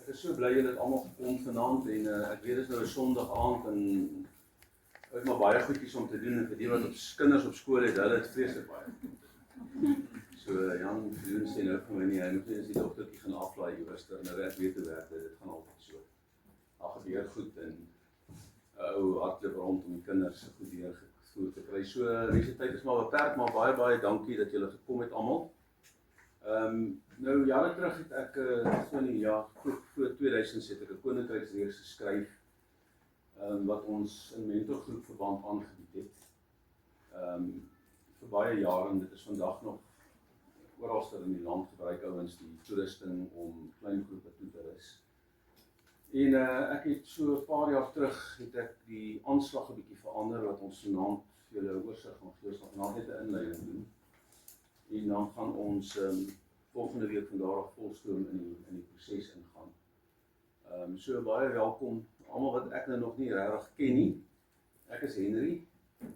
is so bly julle het almal gekom vanaand en ek weet dit is nou 'n Sondag aand en ek het maar baie goedjies om te doen en vir die wat kinders op skool het, hulle het vreeslik baie. So Jan doen sê nou vir my nie, hy moet eens die dogtertjie gaan aflaai iewers, nou ek weet hoe werk dit gaan altyd so. Daar gebeur goed en 'n ou hardloop rond om die kinders goed deurgevoer te kry. So die tyd is maar beperk, maar baie dankie dat julle gekom het almal. Nou jare terug het ek so in die jaar voor 2000 het ek 'n koninkryksreeks geskryf wat ons in mentorgroep verband aangebied het. Vir baie jare en dit is vandag nog oralste in die land gebruik ouens die toerusting om klein groepe toe te ris. En ek het so 'n paar jaar terug het ek die aanslag 'n bietjie verander wat ons vanaand vir julle oorsig gaan gee, ons gaan net 'n inleiding doen. En dan gaan ons volgende week van daar af volstroom in die proses ingaan. So baie welkom almal wat ek nou nog nie regtig ken nie. Ek is Henry. Dit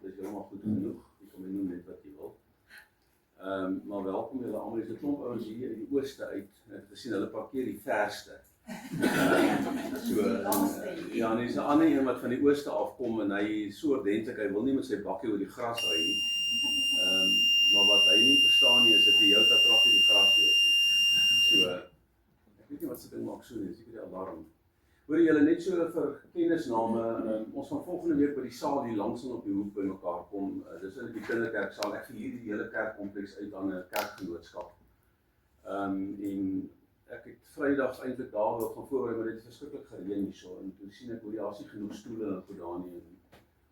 is heeltemal goed genoeg. Ek kom noem net wat jy wil. Maar welkom julle almal. Dis 'n klomp ouens hier uit die ooste uit. Ek het gesien hulle parkeer die verste. Ja, en dis 'n ander een wat van die ooste afkom en hy so ordentlik, hy wil nie met sy bakkie oor die gras ry nie. Maar wat hy nie verstaan nie is dat die Toyota tractor die gras hoor nie. So, ek weet nie wat se ding maak so nie, seker die alarm. Hoor julle net so vir kennisname, ons gaan volgende week by die saal hier langs op die hoek by mekaar kom. Dis in die kinderkerksaal. Ek verhuur die hele kerkkompleks uit aan 'n kerkgenootskap. En ek het Vrydag eintlik daar wil gaan voorberei, maar dit het verskriklik gereën hierso en toe sien ek hoe daar is nie genoeg stoele en goed daar nie. En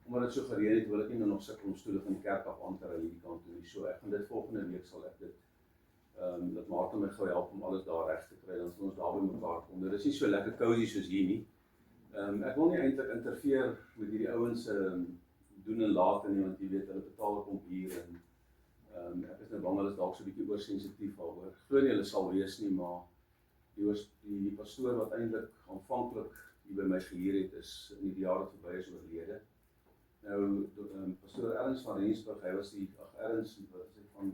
omdat dit so gereën het, wil ek nie nou nog sukkel om stoele van die kerk af aan te ry hierdie kant toe nie. So ek gaan dit volgende week sal ek dit dat Martha my gou help om alles daar reg te kry, dan sal ons daar by mekaar kom. Dit is nie so lekker cozy soos hier nie. Ek wil nie eintlik interfereer met hierdie ouens doen en laat nie, want jy weet hulle betaal op hier en ek is nou bang hulle is dalk so 'n bietjie oorsensitief daaroor. Glo nie hulle sal wees nie, maar die pastoor wat eintlik aanvanklik hier by my gehuur het, is in die jare verby is oorlede. Nou, pastoor Ernst van Rensburg, hy was Ernst van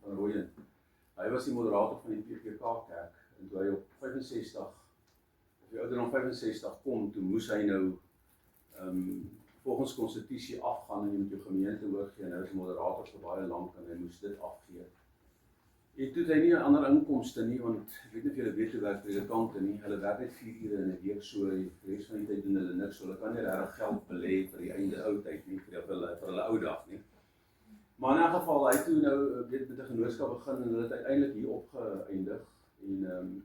Rooyen. Hy was die moderator van die PPK kerk en toe hy op 65, of die ouderdom 65 kom, toe moes hy nou volgens konstitusie afgaan en jy moet jou gemeente oorgee en hy was moderator vir baie lank en hy moes dit afgee. En toe het hy nie 'n ander inkomste nie, want ek weet nie of julle weet hoe werk predikante nie, hulle werk net 4 ure in 'n week so, die res van die tyd doen hulle niks, so hulle kan nie regtig geld belê vir die einde oudheid nie, vir hulle ou dag nie. Maar in 'n geval, hy toe nou weet met 'n genootskap begin en hulle het uiteindelik hier opgeëindig en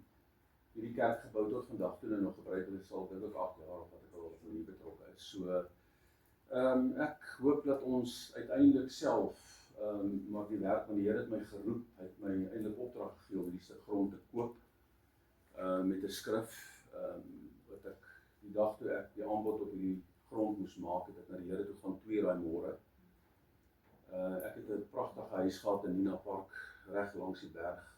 hierdie kerk gebou tot vandag toe nog gebruik, hulle sal dink ek 8 jaar of wat ek al nie betrokke is. So ek hoop dat ons uiteindelik self maar die werk van die Here het my geroep, hy het my eintlik opdrag gegee om hierdie grond te koop met 'n skrif wat ek die dag toe ek die aanbod op hierdie grond moes maak, het ek na die Here toe gaan 2 daai môre. Ek het 'n pragtige huis gehad in Nina Park reg langs die berg.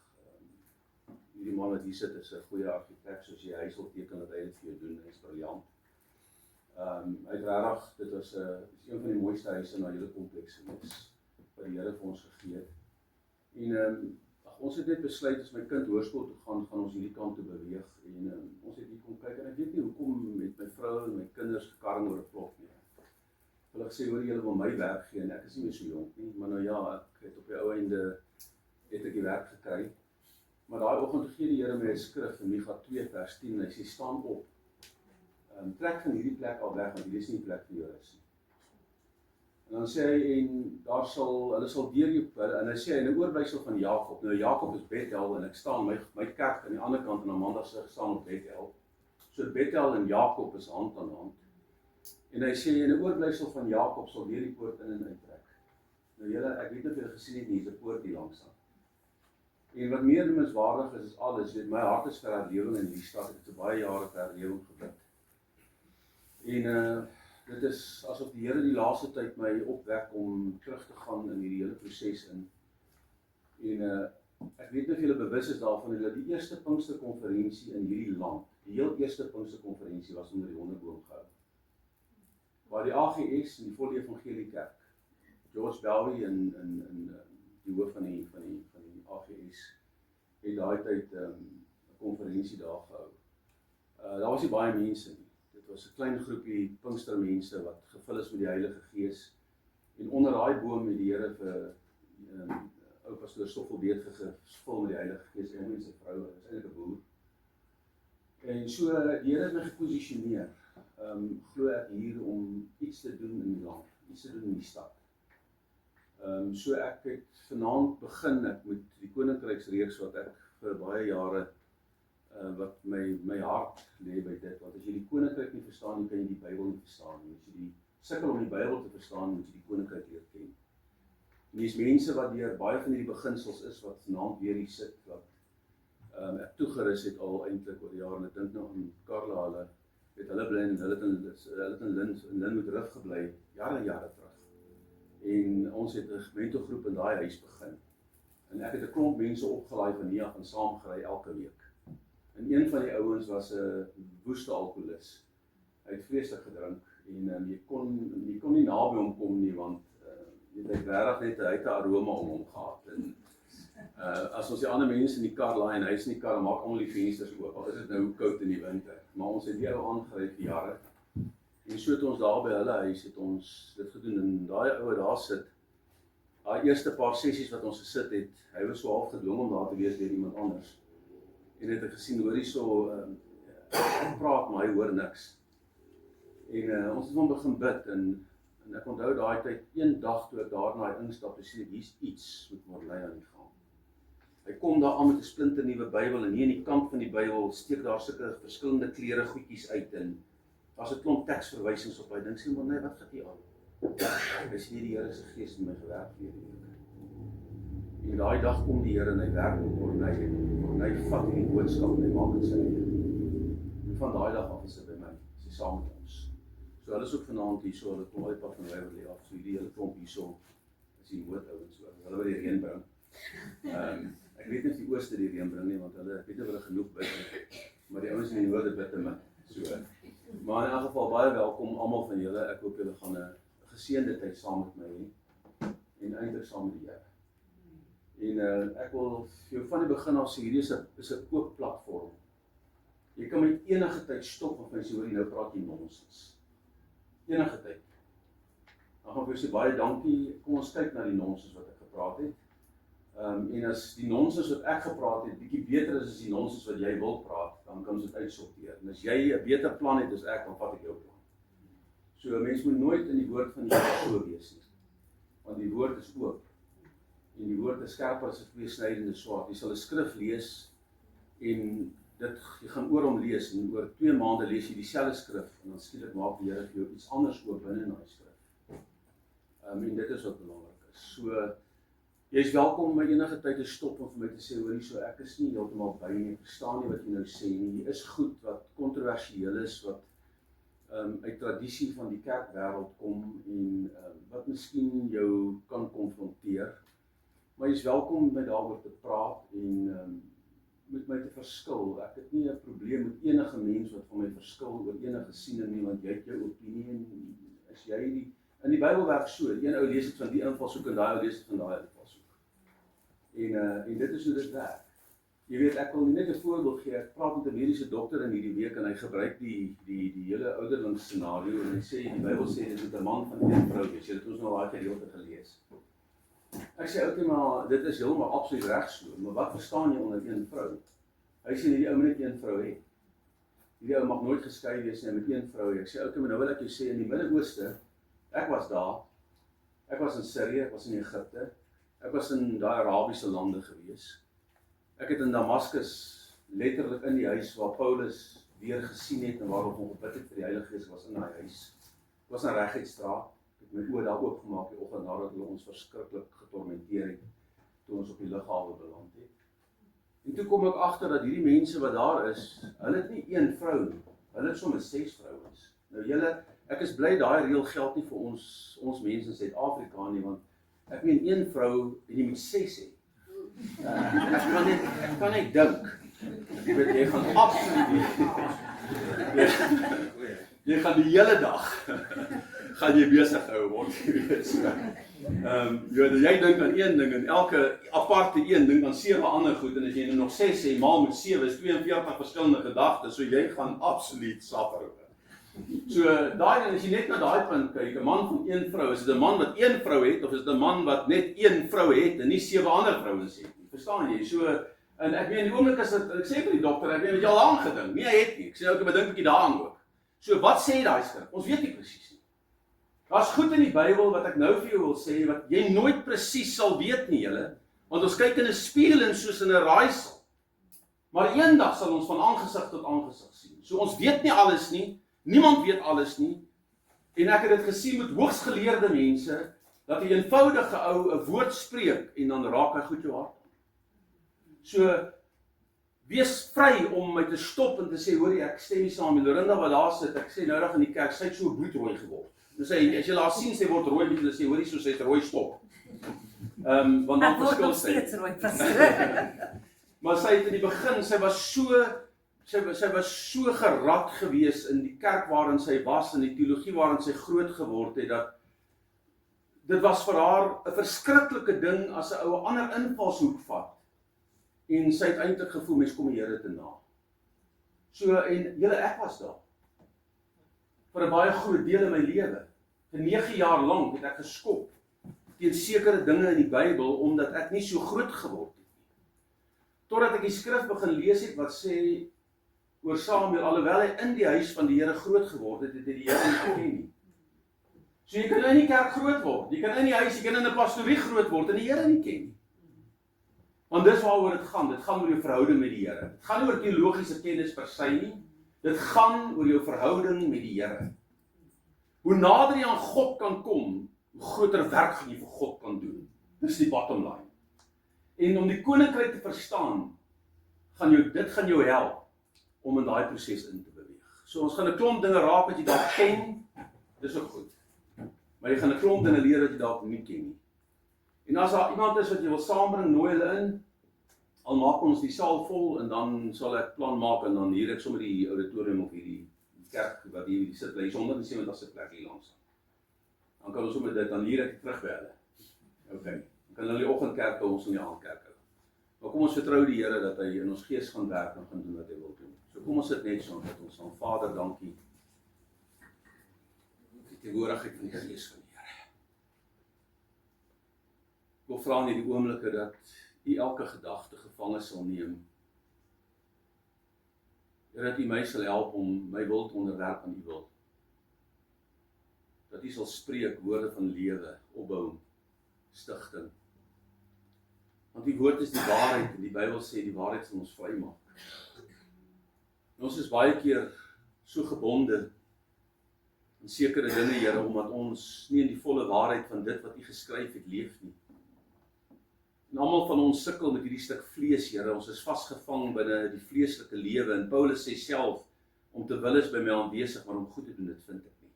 Hierdie man wat hier sit is 'n goeie argitek, soos jy huis wil teken dat hy dit vir jou doen, hy is briljant. Uiteraard, dit was een van die mooiste huise in die hele kompleks gewees, wat die Here vir ons gegee het. En ons het net besluit as my kind hoërskool toe gaan ons hierdie kant toe beweeg en ons het hier kom kyk en ek weet nie hoekom met my vrou en my kinders gekarring oor 'n plot nie. Hulle gesê hoor julle wil my werk gee en ek is nie meer so jonk nie, maar nou ja, ek het op die ou einde het ek die werk gekry. Maar daai oggend gee die Here my 'n skrif in Micha 2 vers 10 en hy sê staan op. Trek van hierdie plek al weg want hierdie is nie die plek vir jou is nie. En dan sê hy en hulle sal deur jou en hy sê 'n oorblyfsel van Jakob. Nou Jakob is Bethel en ek staan my kerk aan die ander kant en Amanda se staan op Bethel. So Bethel en Jakob is hand aan hand. En hy sê 'n oorblyfsel van Jakob sal deur die poort in en uittrek. Nou julle, ek weet nie of julle gesien het nie, hier's 'n poort hier langs aan. En wat meer noemenswaardig is alles, weet my hart is vir herlewing in hierdie stad. Ek het so baie jare vir herlewing gebid. En dit is asof die Here die laaste tyd my opwek om terug te gaan in hierdie hele proses in. En ek weet nie of julle bewus is daarvan dat die eerste Pinksterkonferensie in hierdie land, die heel eerste Pinksterkonferensie was onder die Wonderboom gehou. Waar die AGS en die Volle Evangelie Kerk, George Belwy en die hoof van die AGS, het daai tyd 'n konferensie daar gehou. Daar was nie baie mense nie. Dit was 'n klein groepie Pinkstermense wat gevul is met die Heilige Gees. En onder daai boom het die Here vir ou pastoor Stoffelbeet gevul met die Heilige Gees en sy vrou, hy was eintlik 'n boer. En so die Here het my geposisioneer. Glo ek hier om iets te doen in die land, iets te doen in die stad. So ek het vanaand begin ek met die Koninkryksreeks wat ek vir baie jare wat my hart lê by dit, want as jy die Koninkryk nie verstaan nie, kan jy die Bybel nie verstaan nie. As jy die sukkel om die Bybel te verstaan, moet jy die Koninkryk leer ken. En dis mense wat deur baie van hierdie beginsels is wat vanaand weer hier sit, wat ek toegerus het al eintlik oor die jare, en ek dink nou aan Karla, hulle bly en hulle het in Linwood gebly, jare terug. En ons het 'n mentorgroep in daai huis begin. En ek het 'n klomp mense opgelaai van hier af en saamgery elke week. En een van die ouens was 'n woeste alkoholist. Hy het vreeslik gedrink en jy kon nie naby hom kom nie, want jy het regtig net 'n aroma om hom gehad. En as ons die ander mense in die kar laai en hy is in die kar, dan maak almal die vensters oop. Al is dit nou koud in die winter. Maar ons het die ou aangery vir jare. En so het ons daar by hulle huis het ons dit gedoen, en daai ou daar sit, daai eerste paar sessies wat ons gesit het, hy was so half gedwing om daar te wees deur iemand anders. En het ek gesien, hoor hierso, ek praat, maar hy hoor niks. En ons het van begin bid, en ek onthou daai tyd, een dag toe ek daar na hy instap, en sê, hier's iets met Morley aan die gang. Hy kom daar aan met 'n splinternuwe Bybel, en hier in die kant van die Bybel steek daar sulke verskillende kleure goedjies uit, en daar's 'n klomp teksverwysings op. Hy dink sê, maar nee, wat gaan hier aan? Hy sê, die Here se Gees het my gewerk vir hierdie week. En daai dag kom die Here en hy werk met Morley, en hy vat hierdie boodskap en hy maak dit sy eie. En van daai dag af is hy by my, is hy saam met ons. So hulle is ook vanaand hier, so hulle kom uit pad van Waverley af, so hierdie hele klomp hierso, is die mootouens, so hulle wil die reën bring. Ek weet nie of die ooste die reën bring nie, want hulle weet nie of hulle genoeg bid nie, maar die ouens in die noorde bid te min. So, maar in elk geval baie welkom almal van julle. Ek hoop julle gaan 'n geseënde tyd saam met my hê en eintlik saam met die Here. En ek wil vir jou van die begin af sê, hierdie is 'n oop platform. Jy kan met enige tyd stop of jy sê, hoor jy nou praat jy nonsens. Enige tyd. Dan gaan ek vir jou sê baie dankie. Kom ons kyk na die nonsens wat ek gepraat het. En as die nonsens wat ek gepraat het bietjie beter is as die nonsens wat jy wil praat, dan kan ons dit uitsorteer. En as jy 'n beter plan het as ek, dan vat ek jou plan. So mens moet nooit in die woord van die Here so wees nie. Want die woord is oop. En die woord is skerper as 'n tweesnydende swaard. Jy sal 'n skrif lees en jy gaan oor hom lees en oor 2 maande lees jy dieselfde skrif en dan skielik maak die Here vir jou iets anders oop binne in daai skrif. En dit is wat belangrik is. So jy is welkom om my enige tyd te stop en vir my te sê, hoor so ek is nie heeltemal by nie, ek verstaan nie wat jy nou sê nie. Jy is goed wat kontroversieel is, wat uit tradisie van die kerkwêreld kom en wat miskien jou kan konfronteer. Maar jy is welkom om my daaroor te praat en met my te verskil. Ek het nie 'n probleem met enige mens wat van my verskil oor enige siening nie, want jy het jou opinie en as jy in die Bybel werk so, een ou lees dit van die invalshoek en daai ou lees dit van daai invalshoek. En dit is hoe dit werk. Jy weet, ek wil net 'n voorbeeld gee. Ek praat met 'n mediese dokter in hierdie week en hy gebruik die hele ouderlingsscenario en hy sê die Bybel sê dit moet 'n man van 1 vrou wees. Jy het ons nou daai gedeelte gelees. Ek sê okay, maar dit is heeltemal absoluut reg so, maar wat verstaan jy onder 1 vrou? Hy sê die ou moet net 1 vrou hê. Hierdie ou mag nooit geskei wees nie met 1 vrou. Ek sê okay, maar nou wil ek jou sê in die Midde-Ooste, ek was daar. Ek was in Sirië, ek was in Egipte. Ek was in daai Arabiese lande gewees. Ek het in Damaskus letterlik in die huis waar Paulus weer gesien het en waarop hom gebid het vir die Heilige Gees was in daai huis. Ek was in Reguitstraat. Ek het my oë daar oopgemaak die oggend nadat hulle ons verskriklik getormenteer het toe ons op die lughawe beland het. En toe kom ek agter dat hierdie mense wat daar is, hulle het nie 1 vrou nie. Hulle het sommer 6 vrouens. Nou julle, ek is bly daai reël geld nie vir ons mense in Suid-Afrika nie, want ek meen 1 vrou en jy moet 6 hê. Ek kan net dink. Jy weet, jy gaan absoluut jy gaan die hele dag gaan jy besig hou word. Jy dink aan een ding en elke aparte een ding aan 7 ander goed en as jy nog 6 sê, maal met 7 is 42 verskillende gedagtes, so jy gaan absoluut suffer. So daai en as jy net na daai punt kyk, 'n man van 1 vrou, is dit 'n man wat 1 vrou het of is dit 'n man wat net 1 vrou het en nie 7 ander vrouens het nie? Verstaan jy? So en ek weet die oomblik is dit ek sê vir die dokter, ek weet jy al aan gedink. Nee, hy het nie. Ek sê ook ek dink 'n bietjie daaraan ook. So wat sê daai skrif? Ons weet nie presies nie. Daar's goed in die Bybel wat ek nou vir jou wil sê wat jy nooit presies sal weet nie, julle, want ons kyk in 'n spieël en soos in 'n raaisel. Maar eendag sal ons van aangesig tot aangesig sien. So ons weet nie alles nie. Niemand weet alles nie. En ek het dit gesien met hoogs geleerde mense dat 'n eenvoudige ou 'n woord spreek en dan raak hy goed jou hart. So wees vry om my te stop en te sê, hoor jy, ek stem nie saam met Lorinda wat daar sit. Ek sê noudag in die kerk, sy het so bloedrooi geword. Dus hy, as jy haar sien, sy word rooi, jy sê, hoor jy, so sy het rooi stop. Want dan verskil sy. Ek word nog steeds rooi. Maar sy het in die begin, sy was so gerad gewees in die kerk waarin sy was, in die teologie waarin sy groot geword het, dat dit was vir haar 'n verskriklike ding as 'n ou 'n ander invalshoek vat. En sy het eintlik gevoel, mens kom die Here te na. So, en julle, ek was daar. Vir 'n baie groot deel in my lewe. Vir 9 jaar lank het ek geskop teen sekere dinge in die Bybel, omdat ek nie so groot geword het nie. Totdat ek die skrif begin lees het, wat sê, oor Samuel, alhoewel hy in die huis van die Here groot geword het, het hy die Here nie geken nie. So jy kan in die kerk groot word, jy kan in die huis, jy kan in 'n pastorie groot word en die Here nie ken nie. Want dis waaroor dit gaan oor jou verhouding met die Here. Dit gaan oor teologiese kennis per se nie, dit gaan oor jou verhouding met die Here. Hoe nader jy aan God kan kom, hoe groter werk gaan jy vir God kan doen. Dis die bottom line. En om die koninkryk te verstaan, dit gaan jou help om in daai proses in te beweeg. So ons gaan 'n klomp dinge raak wat jy dalk ken, dis ook goed. Maar jy gaan 'n klomp dinge leer wat jy dalk nie ken nie. En as daar iemand is wat jy wil saambring, nooi hulle in. Al maak ons die saal vol en dan sal ek plan maak en dan hier ek sommer die auditorium of hierdie kerk wat hier die sit bly 170 se plek hier langs. Dan kan ons sommer dit dan hier ek terug by hulle. Okay. Dan kan hulle die oggendkerk hou, ons in die aandkerk hou. Maar kom ons vertrou die Here dat hy in ons gees gaan werk en gaan doen wat hy wil doen. So kom ons sit net so dat ons aan Vader dankie. Die teenwoordigheid van die Gees van die Here. Ek wil vra in die oomblikke dat U elke gedagte gevange sal neem. Dat U my sal help om my wil te onderwerp aan U wil. Dat U sal spreek woorde van lewe, opbou, stigting. Want die woord is die waarheid en die Bybel sê die waarheid sal ons vrymaak. En ons is baie keer so gebonde aan sekere dinge, Here, omdat ons nie in die volle waarheid van dit wat U geskryf het leef nie. En almal van ons sukkel met hierdie stuk vlees, Here. Ons is vasgevang binne die vleeslike lewe en Paulus sê self om te wil is by my aanwesig, maar om goed te doen dit vind ek nie.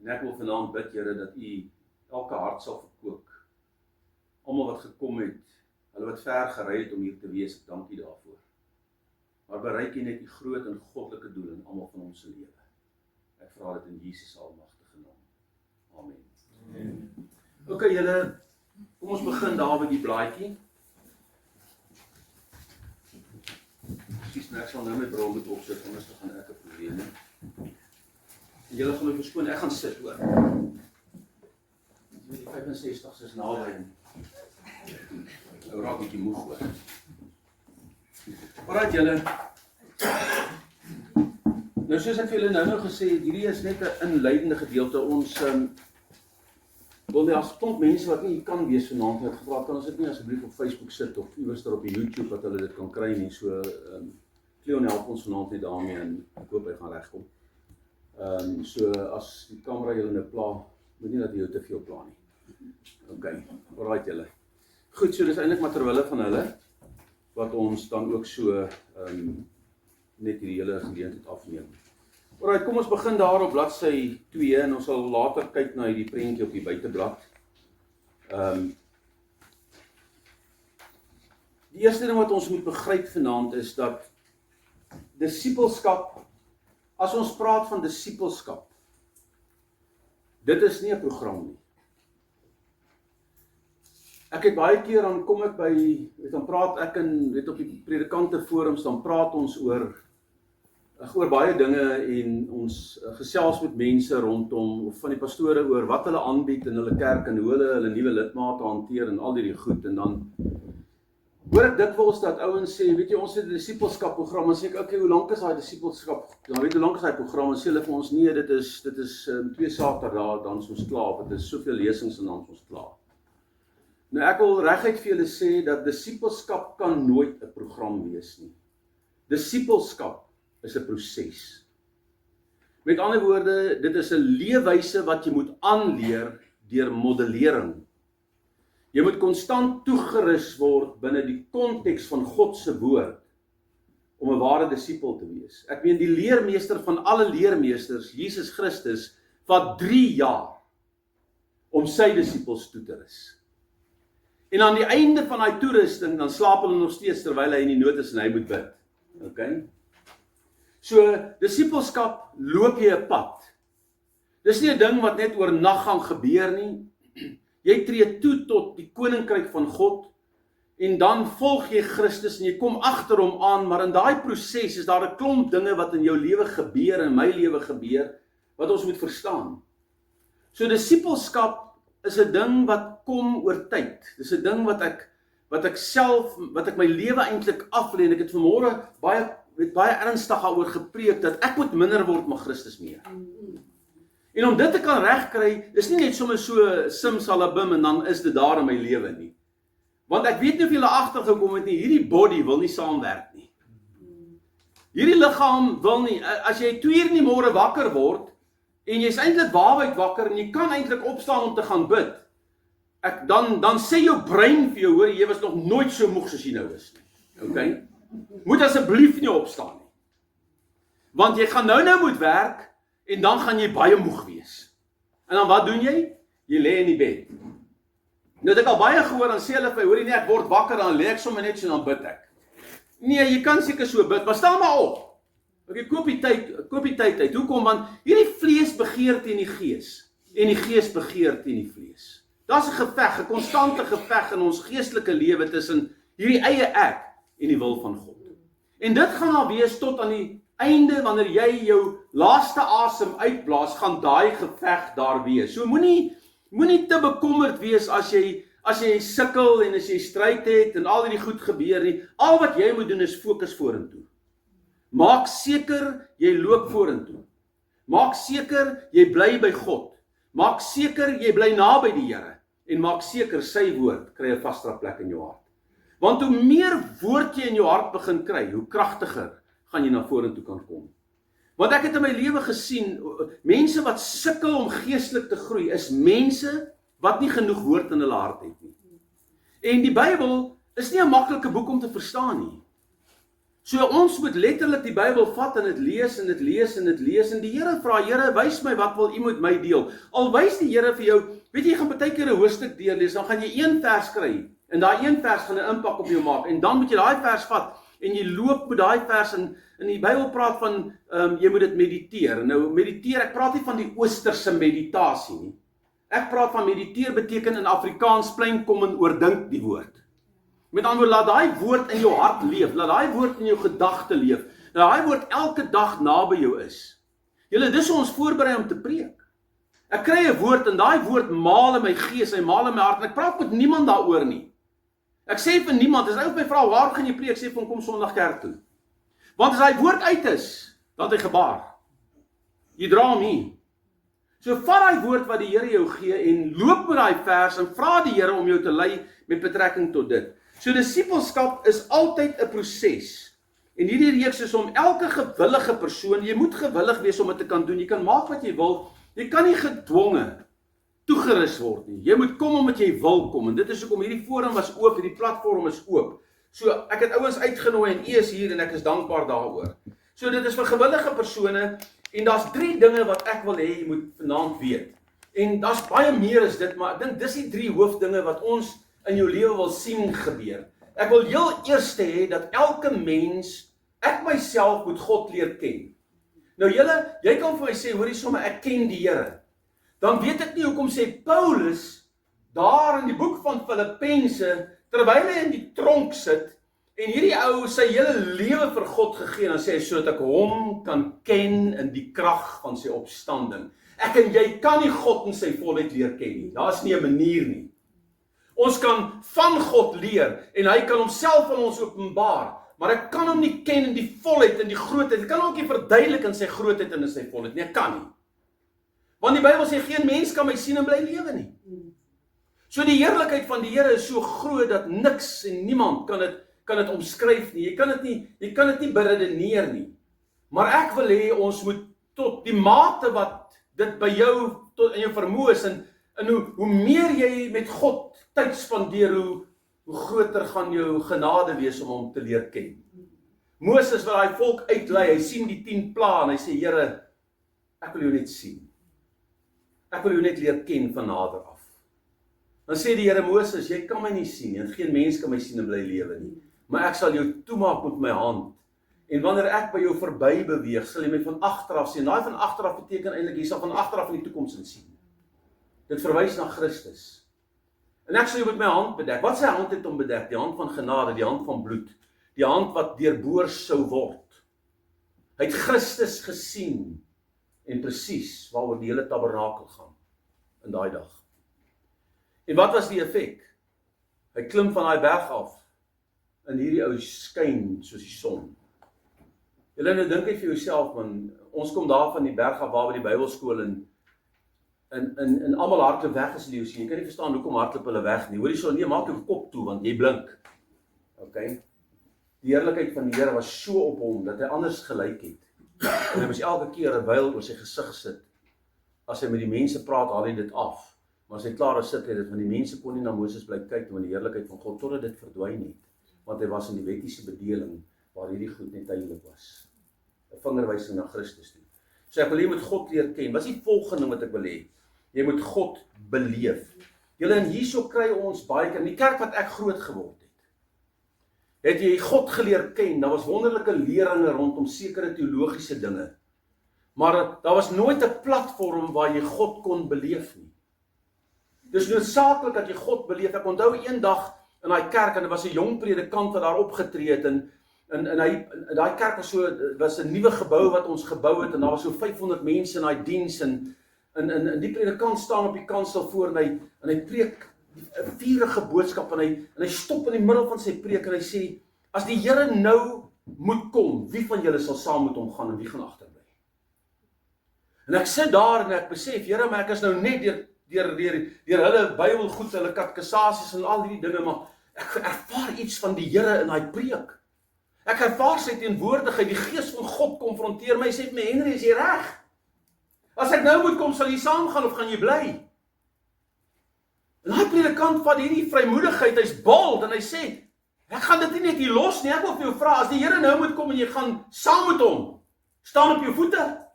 En ek wil vanaand bid, Here, dat U elke hart sal verkoop. Almal wat gekom het, hulle wat ver gery het om hier te wees, ek dank U daarvoor. Maar bereik U net die groot en goddelike doel in almal van ons se lewe. Ek vra dit in Jesus almagtige naam. Amen. Okay, julle, kom ons begin daar by die blaadjie. Presies, ek sal nou my bril moet opsit, anders gaan ek 'n probleem hê. En julle gaan my verskoon, ek gaan sit hoor. Die 65 is naby. Ou raak bietjie moeg hoor. Alraai julle. Nou soos ek vir julle nou gesê het, hierdie is net 'n inleidende gedeelte. Ons wil nie as klomp mense wat nie kan wees vanaand het gevra, kan ons dit nie asseblief op Facebook sit of iewers daar op die YouTube wat hulle dit kan kry nie. So Cleon help ons vanaand net daarmee en ek hoop hy gaan regkom. So as die kamera julle nou pla, moet nie dat jy jou te veel pla nie. Okay, alright julle. Goed, so dis eintlik maar terwille van hulle wat ons dan ook so net hierdie hele geleentheid afneem. Alright, kom ons begin daar op bladsy 2 en ons sal later kyk na hierdie prentjie op die buiteblad. Die eerste ding wat ons moet begryp vanaand is dat disippelskap, as ons praat van disippelskap, Dit is nie 'n program nie. Ek het baie keer, dan kom ek by, dan praat ek op die predikante forums, dan praat ons oor baie dinge en ons gesels met mense rondom, of van die pastore oor wat hulle aanbied in hulle kerk en hoe hulle nuwe lidmate hanteer en al die goed. En dan hoor ek dikwels dat ouens sê, weet jy, ons het 'n disipelskap program, en sê ek, okay, hoe lank is daai disipelskap? Dan weet hoe lank is daai program? En sê hulle vir ons, nee, dit is 2 Saterdae, dan is ons klaar, dit is soveel lesings en dan is ons klaar. Nou ek wil reguit vir julle sê dat disipelskap kan nooit 'n program wees nie. Disipelskap is 'n proses. Met ander woorde, dit is 'n leefwyse wat jy moet aanleer deur modellering. Jy moet konstant toegerus word binne die konteks van God se woord om 'n ware disipel te wees. Ek meen, die leermeester van alle leermeesters, Jesus Christus, vat 3 jaar om sy disipels toe te rus. En aan die einde van daai toerusting, dan slaap hulle nog steeds terwyl hy in die nood is en hy moet bid. Okay? So, disipelskap loop jy 'n pad. Dis nie 'n ding wat net oor nag gaan gebeur nie. Jy tree toe tot die koninkryk van God, en dan volg jy Christus en jy kom agter hom aan, maar in daai proses is daar 'n klomp dinge wat in jou lewe gebeur, in my lewe gebeur, wat ons moet verstaan. So disipelskap is 'n ding wat kom oor tyd. Dis 'n ding wat ek my lewe eintlik aflê, en ek het vanmôre baie ernstig daaroor gepreek, dat ek moet minder word, maar Christus meer. En om dit te kan regkry, is nie net sommer so simsalabim en dan is dit daar in my lewe nie. Want ek weet nie of julle agtergekom het nie, hierdie body wil nie saamwerk nie. Hierdie liggaam wil nie, as jy 2 uur in die môre wakker word, en jy's eintlik waarheid wakker, en jy kan eintlik opstaan om te gaan bid, dan sê jou brein vir jou, hoor, jy was nog nooit so moeg soos jy nou is nie. Okay? Moet asseblief nie opstaan nie. Want jy gaan nou moet werk, en dan gaan jy baie moeg wees. En dan wat doen jy? Jy lê in die bed. Nou het ek al baie gehoor, dan sê hulle vir, hoorie nie, ek word wakker, dan lê ek sommer net so, dan bid ek. Nee, jy kan seker so bid, maar staan maar op. Okay, koop die tyd uit. Hoekom? Want hierdie vlees begeer teen die gees, en die gees begeer teen die vlees. Daar's 'n geveg, 'n konstante geveg in ons geestelike lewe tussen hierdie eie ek en die wil van God. En dit gaan al wees tot aan die einde, wanneer jy jou laaste asem uitblaas, gaan daai geveg daar wees. So moenie te bekommerd wees as jy sukkel en as jy stryd het en al hierdie goed gebeur nie. Al wat jy moet doen is fokus vorentoe. Maak seker jy loop vorentoe. Maak seker jy bly by God. Maak seker jy bly naby die Here, en maak seker sy woord kry 'n vaste plek in jou hart. Want hoe meer woord jy in jou hart begin kry, hoe kragtiger gaan jy na vorentoe kan kom. Want ek het in my lewe gesien, mense wat sukkel om geestelik te groei, is mense wat nie genoeg woord in hulle hart het nie. En die Bybel is nie 'n maklike boek om te verstaan nie. So ons moet letterlik die Bybel vat en dit lees en dit lees en dit lees, en die Here vra, Here, wys my wat wil U met my deel. Al wys die Here vir jou, weet jy gaan baie keer 'n hoofstuk deurlees, dan gaan jy 1 vers kry, en daai 1 vers gaan 'n impak op jou maak, en dan moet jy daai vers vat, en jy loop met daai vers, en die Bybel praat van, jy moet dit mediteer. Nou mediteer, ek praat nie van die oosterse meditasie nie. Ek praat van mediteer beteken in Afrikaans plain kom en oordink die woord. Met ander woorde, laat daai woord in jou hart leef, laat daai woord in jou gedagte leef, laat daai woord elke dag naby jou is. Julle, dis hoe ons voorberei om te preek. Ek kry 'n woord, en daai woord maal in my gees, hy maal in my hart, en ek praat met niemand daaroor nie. Ek sê vir niemand, as hy op my vra, waar gaan jy preek, sê vir hom, kom Sondag kerk toe. Want as hy woord uit is, dan het hy gebaar. Jy dra hom nie. So vat daai woord wat die Here jou gee, en loop met daai vers, en vra die Here om jou te lei met betrekking tot dit. So disipelskap is altyd 'n proses. En hierdie reeks is om elke gewillige persoon, jy moet gewillig wees om dit te kan doen, jy kan maak wat jy wil, jy kan nie gedwonge toegerus word nie. Jy moet kom omdat jy wil kom, en dit is hoekom hierdie forum was oop, hierdie platform is oop. So ek het ouens uitgenooi, en u is hier, en ek is dankbaar daaroor. So dit is vir gewillige persone, en daar's 3 dinge wat ek wil hê jy moet vanaand weet. En daar's baie meer as dit, maar ek dink dis die 3 hoofdinge wat ons in jou lewe wil sien gebeur. Ek wil heel eers hê dat elke mens, ek myself moet God leer ken. Nou jy kan vir my sê, hoorie sommer, ek ken die Here. dan weet ek nie hoekom sê Paulus, daar in die boek van Filippense, terwyl hy in die tronk sit, en hierdie ou sy hele lewe vir God gegee, dan sê hy, sodat ek hom kan ken in die krag van sy opstanding. Ek en jy kan nie God in sy volheid leer ken nie, daar is nie 'n manier nie. Ons kan van God leer, en hy kan homself aan ons openbaar, maar ek kan hom nie ken in die volheid, in die grootheid, ek kan hom ook nie verduidelik in sy grootheid en in sy volheid nie, ek kan nie. Want die Bybel sê, geen mens kan my sien en bly lewe nie. So die heerlikheid van die Here is so groot, dat niks en niemand kan dit omskryf nie, jy kan dit nie beredeneer nie. Maar ek wil hê, ons moet tot die mate wat dit by jou, tot in jou vermoë is, en hoe meer jy met God tyd spandeer, hoe groter gaan jou genade wees om hom te leer ken. Moses wil hy volk uitlei, hy sien die 10 plaae en hy sê, Here, ek wil jou net sien. Ek wil jou net leer ken van nader af. Dan sê die Here, Moses, jy kan my nie sien nie, en geen mens kan my sien en bly lewe nie, maar ek sal jou toemaak met my hand, en wanneer ek by jou verby beweeg, sal jy my van agteraf sien. Daai van agteraf beteken eintlik, jy sal van agteraf in die toekoms sien. Dit verwys na Christus. En ek sal jou met my hand bedek. Wat sy hand het om bedek? Die hand van genade, die hand van bloed, die hand wat deurboor sou word. Hy het Christus gesien, en presies waaroor die hele tabernakel gaan, in daai dag. En wat was die effek? Hy klim van daai berg af, en hierdie ou skyn soos die son. Julle nou dink net vir jouself, man, ons kom daar van die berg af, waar by die Bybelskool, en almal hardloop weg as leeu sien. Jy kan nie verstaan hoekom hardloop hulle weg nie. Hoor jy so, nee, maak jou kop toe, want jy blink. Okay? Die heerlikheid van die Here was so op hom, dat hy anders gelyk het. En hy was elke keer 'n wyl oor sy gesig sit. As hy met die mense praat, haal hy dit af. Maar as hy klaar is sit, het dit, want die mense kon nie na Moses bly kyk, want die heerlikheid van God, totdat dit verdwyn het. Want hy was in die wettiese bedeling, waar hierdie goed net tydelik was. 'n Vingerwysing na Christus toe. So ek wil jy moet God leer ken. Wat is die volgende wat ek wil hê? Jy moet God beleef. Julle, en hierso kry ons baie keer, in die kerk wat ek groot geword het jy God geleer ken, daar was wonderlike leringe rondom sekere teologiese dinge, maar daar was nooit 'n platform waar jy God kon beleef nie. Dis noodsaaklik dat jy God beleef. Ek onthou een dag in daai kerk, en dit was 'n jong predikant wat daar opgetree het, en daai kerk was 'n nuwe gebou wat ons gebou het, en daar was so 500 mense in daai diens, en die predikant staan op die kansel voor, en hy preek 'n vurige boodskap, en hy stop in die middel van sy preek, en hy sê, as die Here nou moet kom, wie van julle sal saam met hom gaan, en wie gaan agterbly? En ek sit daar, en ek besef, Here, maar ek is nou net deur hulle Bybelgoed, hulle katekisasies, en al hierdie dinge, maar ek ervaar iets van die Here in daai preek. Ek ervaar sy teenwoordigheid, die Gees van God konfronteer my, sê vir my, Henry, is jy reg? As ek nou moet kom, sal jy saamgaan, of gaan jy bly? En daai predikant vat hierdie vrymoedigheid, hy's bold, en hy sê, ek gaan dit nie net hier los nie, ek wil vir jou vra, as die Here nou moet kom, en jy gaan saam met hom, staan op jou voete.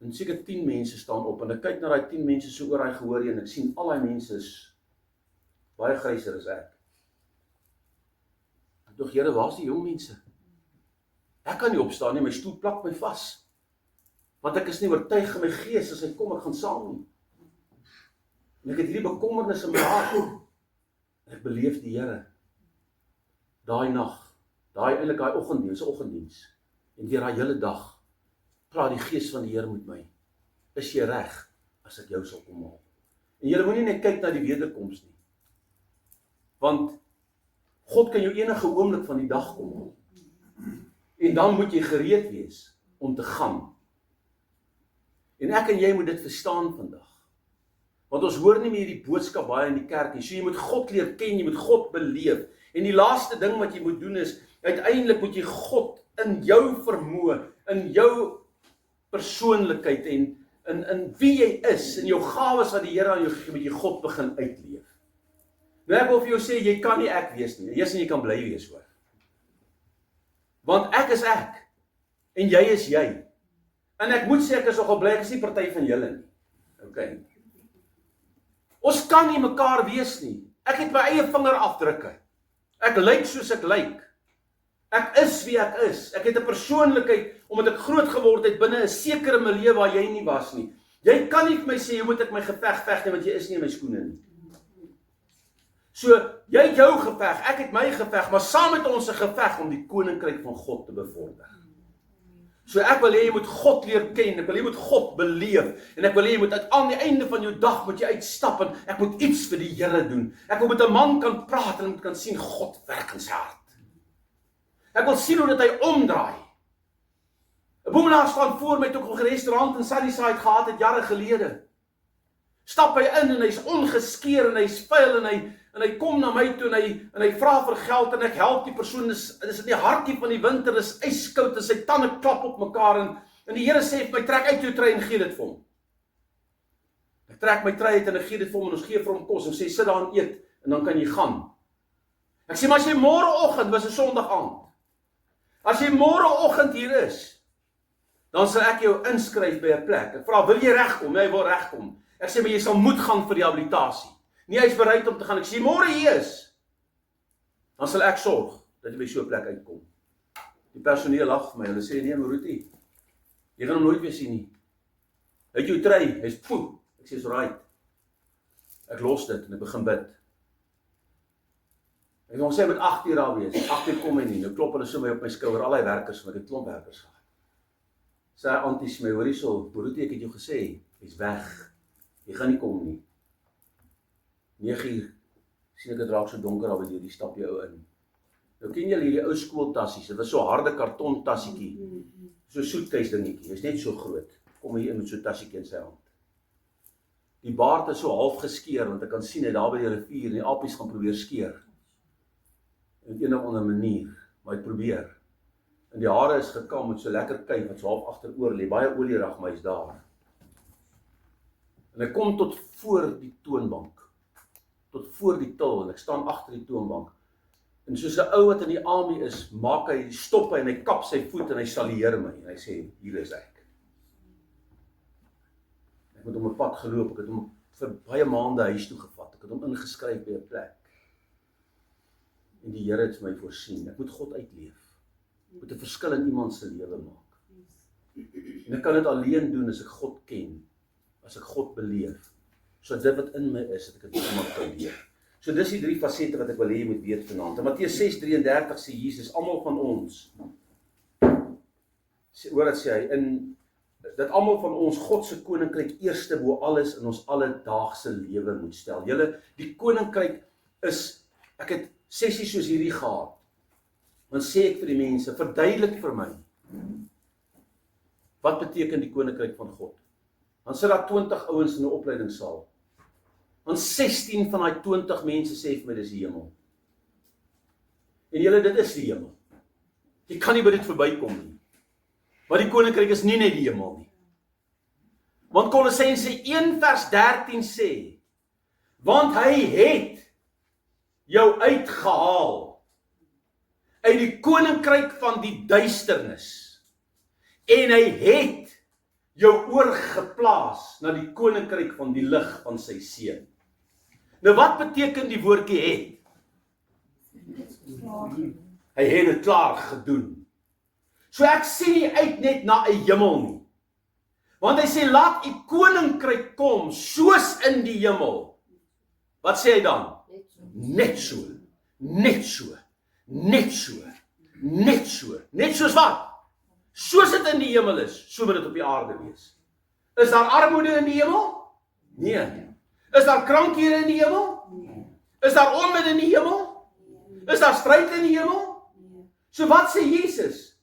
En seker 10 mense staan op, en ek kyk na daai 10 mense so oor daai gehoor, en ek sien al daai mense is baie gryser as ek. Ek dink, Here, waar is die jong mense? Ek kan nie opstaan nie, my stoel plak my vas. Want ek is nie oortuig in my gees, as hy kom, ek gaan saam nie. En ek het hierdie bekommernis in my hart. Ek beleef die Here. Daai nag, eintlik daai oggenddiens, en deur daai hele dag, praat die Gees van die Here met my. Is jy reg, as ek jou sal kom haal? En jy moenie net kyk na die wederkoms nie. Want God kan jou enige oomblik van die dag kom haal. En dan moet jy gereed wees om te gaan. En ek en jy moet dit verstaan vandag. Want ons hoor nie meer die boodskap baie in die kerk nie. So jy moet God leer ken, jy moet God beleef. En die laaste ding wat jy moet doen is, uiteindelik moet jy God in jou vermoë, in jou persoonlikheid en in wie jy is, in jou gawes wat die Here aan jou gegee, moet jy God begin uitleef. Nou ek wil vir jou sê, jy kan nie ek wees nie. Eers en jy kan bly wees, hoor. Want ek is ek, en jy is jy. En ek moet sê, ek is nogal bly, ek is nie party van julle nie. Okay. Ons kan nie mekaar wees nie. Ek het my eie vingerafdrukke. Ek lyk soos ek lyk. Ek is wie ek is. Ek het 'n persoonlikheid, omdat ek groot geword het binne 'n sekere milieu waar jy nie was nie. Jy kan nie vir my sê, jy moet ek my geveg veg nie, want jy is nie in my skoene nie. So, jy het jou geveg, ek het my geveg, maar saam met ons 'n geveg om die koninkryk van God te bevorder. So ek wil hê jy moet God leer ken, ek wil hê jy moet God beleef, en ek wil hê jy moet aan die einde van jou dag moet jy uitstap en ek moet iets vir die Here doen. Ek wil met 'n man kan praat en ek kan sien God werk in sy hart. Ek wil sien hoe dat hy omdraai. 'n Boemelaar staan voor my toe ek nog 'n restaurant in Sunnyside gehad het jare gelede. Stap hy in en hy's ongeskeer en hy's vuil en hy kom na my toe en hy vra vir geld en ek help die persoon. Dis in die hartjie van die winter, dis yskoud en sy tande klap op mekaar en die Here sê vir my, trek uit jou trui en gee dit vir hom. Ek trek my trui uit en ek gee dit vir hom en ons gee vir hom kos en sê sit daar en eet en dan kan jy gaan. Ek sê maar as jy môreoggend, was 'n Sondag aand. As jy môreoggend hier is, dan sal ek jou inskryf by 'n plek. Ek vra, wil jy regkom? Hy wil regkom. Ek sê maar jy sal moet gaan vir rehabilitasie. Nee, hy is bereid om te gaan. Ek sê môre hier is, dan sal ek sorg dat jy by so 'n plek uitkom. Die personeel lag vir my. Hulle sê nee, Maruti, jy gaan hom nooit weer sien nie. Hy het jou trui, hy's poe. Ek sê, right. Ek los dit en ek begin bid. Ek wil sê hy moet 8 uur daar wees. 8 uur kom hy nie. Nou klop hulle so my op my skouer, al die werkers, want ek het klomp werkers gehad. Sê hy anties my, hoor hierso, Maruti, ek het jou gesê, hy's weg. Jy gaan nie kom nie. 9 uur, sien ek het raak so donker al by die stap jy ou in. Nou ken julle hierdie ou skooltassies, dit was so harde karton tassietjie, so soetkeis dingetjie, hy's net so groot, kom hier in met so tassietjie in sy hand. Die baard is so half geskeer, want ek kan sien hy daar by die rivier, en die apies gaan probeer skeer, in een of ander manier, maar hy probeer, en die hare is gekam met so lekker kuif, wat so half agteroor lê, baie olierag, maar hy's daar. En ek kom tot voor die toonbank, tot voor die til, en ek staan agter die toonbank, en soos 'n ou wat in die army is, maak hy, stop hy, en hy kap sy voet, en hy salueer my, en hy sê, hier is ek. Ek het hom 'n pad geloop, ek het hom vir baie maande huis toe gevat, ek het hom ingeskryf by 'n plek, en die Here het my voorsien, ek moet God uitleef, ek moet 'n verskil in iemand se lewe maak, en ek kan dit alleen doen as ek God ken, as ek God beleef, so dit wat in my is, dat ek dit iemand kan leer. So dis die 3 fasette wat ek wil hê jy moet weet vanaand. In Matteus 6:33 sê Jesus, almal van ons, hoor wat sê hy, dat almal van ons God se koninkryk eerste bo alles in ons alledaagse lewe moet stel. Julle, die koninkryk is, ek het sessies soos hierdie gehad, dan sê ek vir die mense, verduidelik vir my, wat beteken die koninkryk van God? Dan sit daar 20 ouens in 'n opleidingssaal. Dan 16 van daai 20 mense sê vir my, dis die hemel. En julle, dit is die hemel. Jy kan nie by dit verbykom nie. Maar die koninkryk is nie net die hemel nie. Want Kolossense 1:13 sê, want hy het jou uitgehaal uit die koninkryk van die duisternis, en hy het jou oorgeplaas na die koninkryk van die lig van sy seun. Nou wat beteken die woordjie het? Hy het dit klaar gedoen. So ek sien nie uit net na 'n hemel nie. Want hy sê, laat u koninkryk kom, soos in die hemel. Wat sê hy dan? Net so, net so, net so, net so. Net soos wat? Soos dit in die hemel is, so moet dit op die aarde wees. Is daar armoede in die hemel? Nee. Is daar krankhede in die hemel? Nee. Is daar onmin in die hemel? Is daar stryd in die hemel? So wat sê Jesus?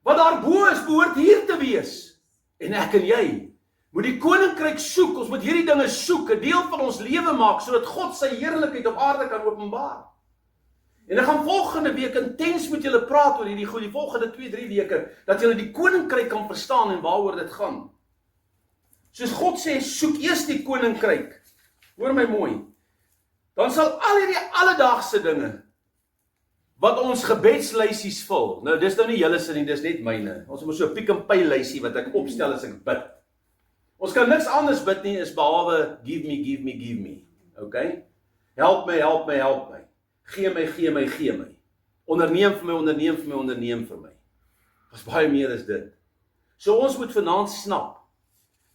Wat daarbo is, behoort hier te wees. En ek en jy moet die koninkryk soek, ons moet hierdie dinge soek, 'n deel van ons lewe maak, sodat God sy heerlikheid op aarde kan openbaar. En ek gaan volgende week intens met julle praat oor hierdie goed, die volgende 2-3 weke, dat julle die koninkryk kan verstaan en waaroor dit gaan. Soos God sê, soek eers die koninkryk. Hoor my mooi. Dan sal al hierdie alledaagse dinge, wat ons gebedslysies vul, nou dis nou nie julle se nie, dis net myne. Ons het so 'n Pick n Pay lysie wat ek opstel as ek bid. Ons kan niks anders bid nie, is behalwe give me, give me, give me. Okay? Help my, help my, help my. Gee my, gee my, gee my. Onderneem vir my, onderneem vir my, onderneem vir my. Was baie meer as dit. So ons moet vanaand snap,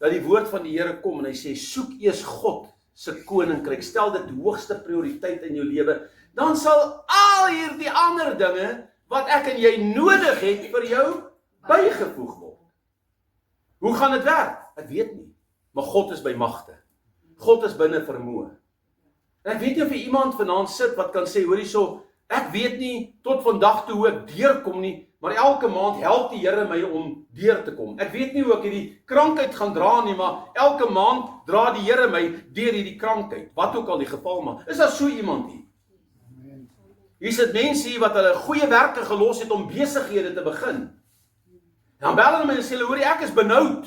dat die woord van die Here kom en hy sê, soek eers God se koninkryk, stel dit hoogste prioriteit in jou lewe, dan sal al hierdie ander dinge, wat ek en jy nodig het, vir jou bygevoeg word. Hoe gaan dit werk? Ek weet nie, maar God is by magte. God is binne vermoë. En ek weet nie of jy iemand vanaand sit wat kan sê, hoor hierso, ek weet nie tot vandag toe hoe ek deurkom nie, maar elke maand help die Here my om deur te kom. Ek weet nie hoe ek hierdie krankheid gaan dra nie, maar elke maand dra die Here my deur hierdie krankheid, wat ook al die geval maar. Is daar so iemand hier? Hier sit mense hier wat hulle goeie werke gelos het om besighede te begin. Dan bel hulle my en sê hulle, hoor jy, ek is benoud.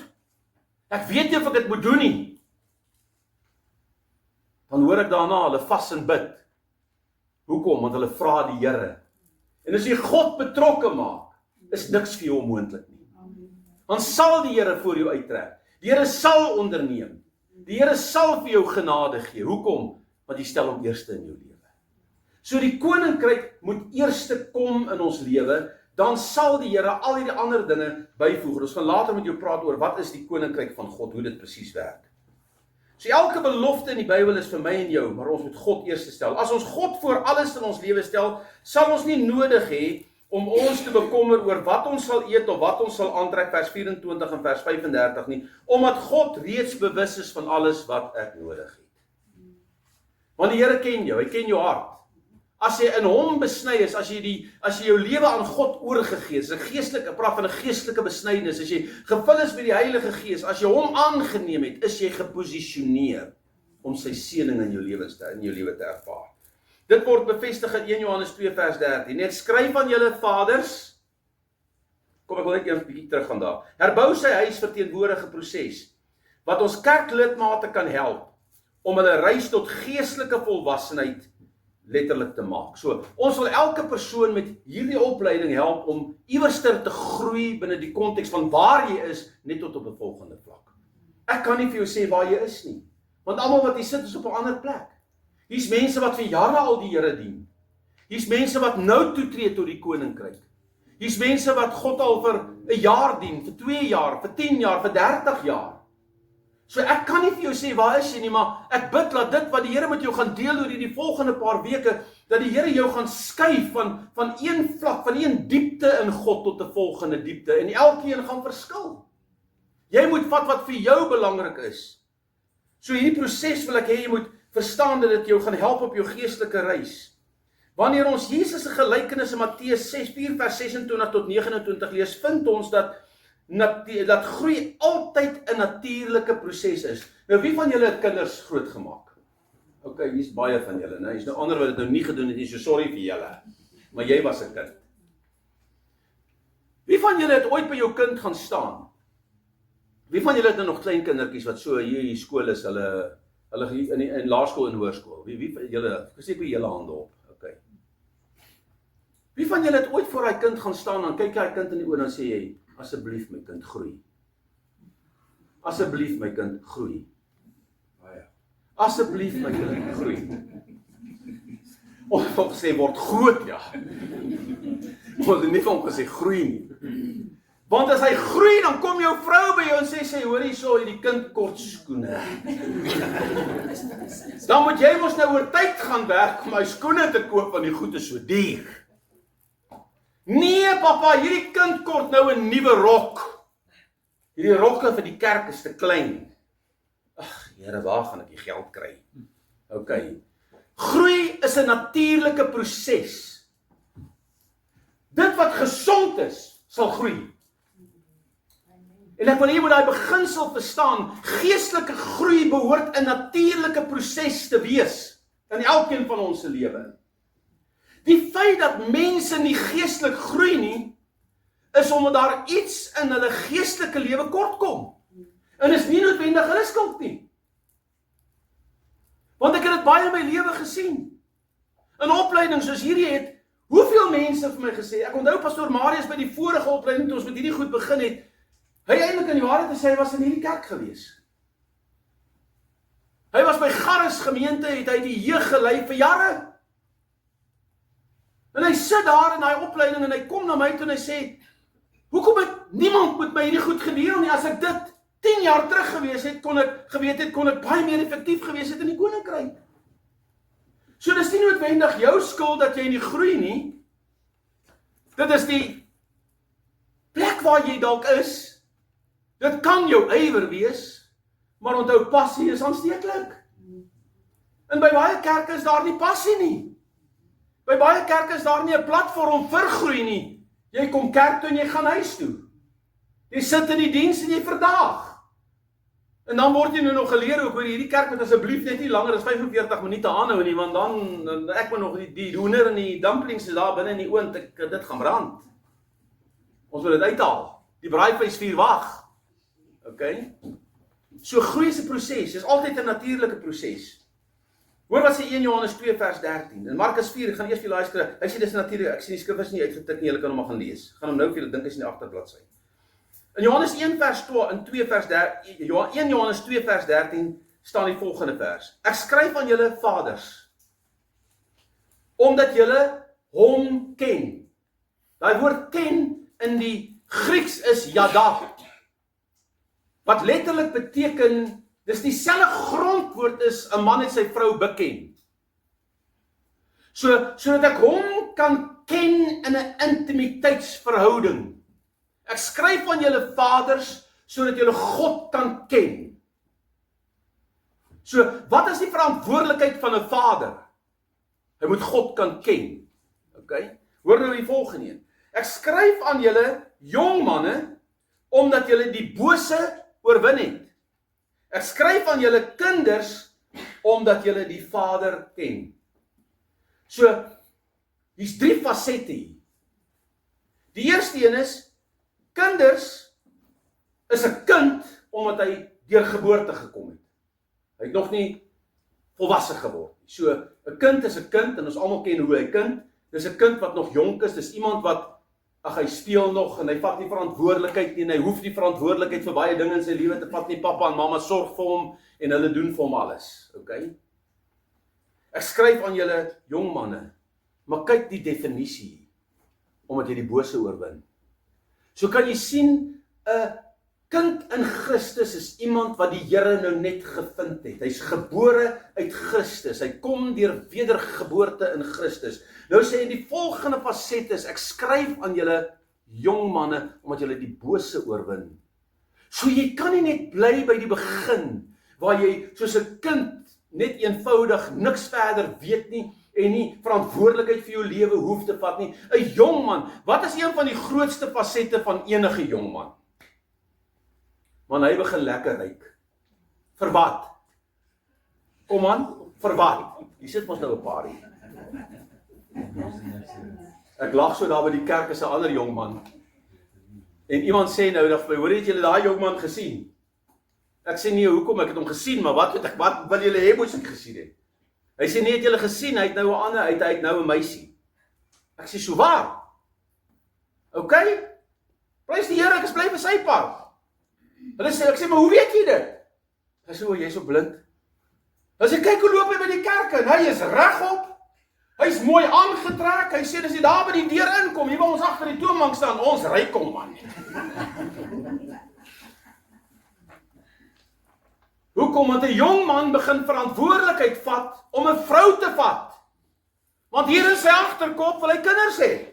Ek weet nie of ek dit moet doen nie. Dan hoor ek daarna, hulle vas en bid. Hoekom? Want hulle vra die Here. En as jy God betrokke maak, is niks vir jou onmoontlik nie. Dan sal die Here voor jou uittrek. Die Here sal onderneem. Die Here sal vir jou genade gee. Hoekom? Want jy stel hom eerste in jou lewe. So die koninkryk moet eerste kom in ons lewe, dan sal die Here al hierdie ander dinge byvoeg. Ons gaan later met jou praat oor wat is die koninkryk van God, hoe dit presies werk. So elke belofte in die Bybel is vir my en jou, maar ons moet God eerste stel. As ons God voor alles in ons lewe stel, sal ons nie nodig hê om ons te bekommer oor wat ons sal eet of wat ons sal aantrek, vers 24 en vers 35 nie, omdat God reeds bewus is van alles wat ek nodig het. Want die Here ken jou, hy ken jou hart. As jy in hom besny is, as jy jou lewe aan God oorgegee is, 'n geestelike, ek praat van 'n geestelike besnydenis, as jy gevul is met die Heilige Gees, as jy hom aangeneem het, is jy geposisioneer om sy seëning in jou lewe te ervaar. Dit word bevestig in 1 Johannes 2 vers 13. Net skryf aan julle vaders, kom ek wil net eers 'n bietjie terug gaan daar. Herbou sy huis verteenwoordige proses, wat ons kerklidmate kan help om hulle reis tot geestelike volwassenheid letterlik te maak. So, ons wil elke persoon met hierdie opleiding help om iewerster te groei binne die konteks van waar jy is, net tot op 'n volgende vlak. Ek kan nie vir jou sê waar jy is nie, want almal wat hier sit is op 'n ander plek. Hier's mense wat vir jare al die Here dien. Hier's mense wat nou toetree tot die koninkryk. Hier's mense wat God al vir 'n jaar dien, vir 2 jaar, vir 10 jaar, vir 30 jaar. So ek kan nie vir jou sê waar is jy nie, maar ek bid dat dit wat die Here met jou gaan deel oor hierdie volgende paar weke, dat die Here jou gaan skuif van een vlak, van een diepte in God tot 'n volgende diepte, en elkeen gaan verskil. Jy moet vat wat vir jou belangrik is. So hierdie proses wil ek hê jy moet verstaan dat dit jou gaan help op jou geestelike reis. Wanneer ons Jesus se gelykenis in Matteus 4 vers 26 tot 29 lees, vind ons dat groei altyd 'n natuurlike proses is. Nou wie van julle het kinders grootgemaak? OK, hier's baie van julle, né? Hier's nou ander wat dit nou nie gedoen het nie, so sorry vir julle. Maar jy was 'n kind. Wie van julle het ooit by jou kind gaan staan? Wie van julle het nou nog klein kindertjies wat so hier in skool is, hulle in laerskool en hoërskool? Wie van julle, steek by julle hande op. OK. Wie van julle het ooit voor daai kind gaan staan en kyk daai kind in die oë en dan sê jy, asseblief my kind groei. Asseblief my kind groei. Asseblief my kind groei. Ons het gesê word groot, ja. Ons het nie van hom gesê groei nie. Want as hy groei, dan kom jou vrou by jou en sê, hoor hierso, hierdie kind kort skoene. Dan moet jy mos nou oor tyd gaan werk om hy skoene te koop, want die goed is so duur. Nee, papa, hierdie kind kort nou 'n nuwe rok. Hierdie rokke vir die kerk is te klein. Ag, Here, waar gaan ek die geld kry? OK. Groei is 'n natuurlike proses. Dit wat gesond is, sal groei. En ek wil hier met daai beginsel verstaan, geestelike groei behoort 'n natuurlike proses te wees in elkeen van ons se lewe. Die feit dat mense nie geestelik groei nie, is omdat daar iets in hulle geestelike lewe kort kom. En is nie noodwendig hulle skuld nie. Want ek het dit baie in my lewe gesien. In opleidings soos hierdie het, hoeveel mense vir my gesê, ek onthou pastoor Marius by die vorige opleiding toe ons met hierdie goed begin het, hy eintlik in die waarheid te sê, hy was in hierdie kerk gewees. Hy was by Garris gemeente, het hy die jeug gelei vir jare. En hy sit daar in daai opleiding en hy kom na my toe en hy sê, hoekom het niemand met my hierdie goed gedeel nie, as ek dit 10 jaar terug gewees het, kon ek baie meer effektief gewees het in die koninkryk. So dis nie noodwendig jou skuld dat jy nie groei nie. Dit is die plek waar jy dalk is. Dit kan jou ywer wees, maar onthou, passie is aansteeklik. En by baie kerke is daar nie passie nie. By baie kerke is daar nie 'n platform vir groei nie. Jy kom kerk toe en jy gaan huis toe. Jy sit in die diens en jy verdaag. En dan word jy nou nog geleer ook, hoor, hierdie kerk moet asseblief net nie langer as 45 minute aanhou nie, want dan ek moet nog die hoender en die dumplings daar binne in die oond, dit gaan brand. Ons wil dit uithaal. Die braaivleisvuur wag. Okay? So groei is 'n proses, dis altyd 'n natuurlike proses. Hoor wat sê 1 Johannes 2 vers 13. En Markus 4, ek gaan eers vir julle skryf. Hy sê dis natuurlik, ek sien die skrif is nie uitgetik nie, julle kan hom maar gaan lees. Gaan hom nou vir julle dink is in die agterbladsy. In Johannes 1 vers 2 en 2 vers 13, 1 Johannes 2 vers 13 staan die volgende vers. Ek skryf aan julle vaders, omdat julle hom ken. Daai woord ken in die Grieks is yada, wat letterlik beteken, dis dieselfde grondwoord is 'n man het sy vrou beken. Sodat ek hom kan ken in 'n intimiteitsverhouding. Ek skryf aan julle vaders, sodat julle God kan ken. So, wat is die verantwoordelikheid van 'n vader? Hy moet God kan ken. Okay? Hoor nou die volgende een. Ek skryf aan julle jong manne, omdat julle die bose oorwin het. Ek skryf aan julle kinders, omdat julle die Vader ken. So, hier's 3 fasette hier. Die eerste een is, kinders is 'n kind, omdat hy deur geboorte gekom het. Hy het nog nie volwasse geword nie. So, 'n kind is 'n kind, en ons almal ken hoe hy kind. Dis 'n kind wat nog jonk is, dis iemand wat hy speel nog en hy vat nie verantwoordelikheid nie en hy hoef nie verantwoordelikheid vir baie dinge in sy lewe te vat nie. Pappa en mamma sorg vir hom en hulle doen vir hom alles. Okay? Ek skryf aan julle jong manne, maar kyk die definisie, omdat jy die bose oorwin. So kan jy sien, 'n kind in Christus is iemand wat die Here nou net gevind het. Hy's gebore uit Christus. Hy kom deur wedergeboorte in Christus. Nou sê hy die volgende faset is, ek skryf aan julle jong manne, omdat julle die bose oorwin. So jy kan nie net bly by die begin, waar jy soos 'n kind net eenvoudig niks verder weet nie, en nie verantwoordelikheid vir jou lewe hoef te vat nie. 'n Jong man, wat is een van die grootste fasette van enige jong man? Want hy begin lekker ryk. Vir wat? Kom aan, vir wat? Hier sit ons nou 'n paar hier. Ek lag so daar by die kerk is 'n ander jong man. En iemand sê nou, hoor het julle daai jong man gesien? Ek sê nee, hoekom? Ek het hom gesien, maar wat wil julle hê moes ek gesien het? Hy sê nee, het julle gesien, hy het nou 'n ander, hy het nou 'n meisie. Ek sê so waar? Okay? Prys die Here, ek is bly vir sy pad. Hulle sê, ek sê, maar hoe weet jy dit? Hy sê, jy is so blind. Hy sê, kyk hoe loop hy by die kerk en hy is regop. Hy's mooi aangetrek. Hy sê, as jy daar by die deur inkom, hier waar ons agter die toonbank staan, ons ryk hom man. Hoekom? Want 'n jong man begin verantwoordelikheid vat om 'n vrou te vat. Want hier in sy agterkop wil hy kinders hê.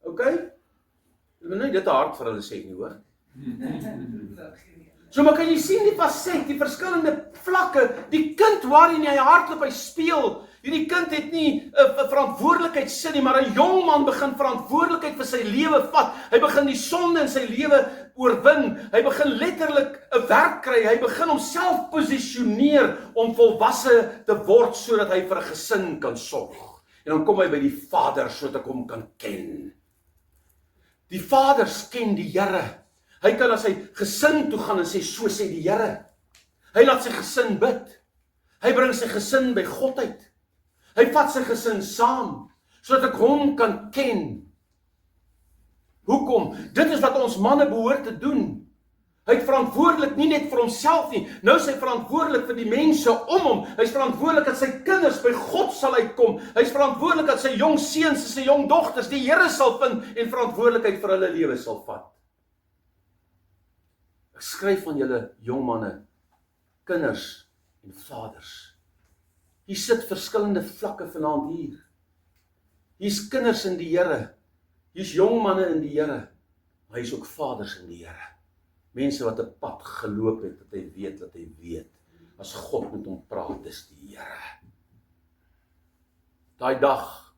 Okay? Ek wil nie dit te hard vir hulle sê nie, hoor. So maar kan jy sien die faset, die verskillende vlakke, die kind waarin hy hardloop, hy speel. Hierdie kind het nie 'n verantwoordelikheidsin nie, maar 'n jong man begin verantwoordelikheid vir sy lewe vat. Hy begin die sonde in sy lewe oorwin. Hy begin letterlik 'n werk kry. Hy begin homself posisioneer om volwasse te word sodat hy vir 'n gesin kan sorg. En dan kom hy by die Vader sodat ek hom kan ken. Die Vaders ken die Here. Hy kan as hy gesin toe gaan en sê, so sê die Here. Hy laat sy gesin bid. Hy bring sy gesin by God uit. Hy vat sy gesin saam, sodat ek hom kan ken. Hoekom? Dit is wat ons manne behoort te doen. Hy is verantwoordelik nie net vir homself nie, nou is hy verantwoordelik vir die mense om hom. Hy is verantwoordelik dat sy kinders by God sal uitkom. Hy is verantwoordelik dat sy jong seuns en sy jong dogters die Here sal vind en verantwoordelikheid vir hulle lewe sal vat. Ek skryf aan julle jongmanne, kinders en vaders. Hier sit verskillende vlakke vanaand hier. Hier's kinders in die Here. Hier's jongmanne in die Here. Maar hier's ook vaders in die Here. Mense wat 'n pad geloop het, dat hy weet. As God met hom praat, dis die Here. Daai dag,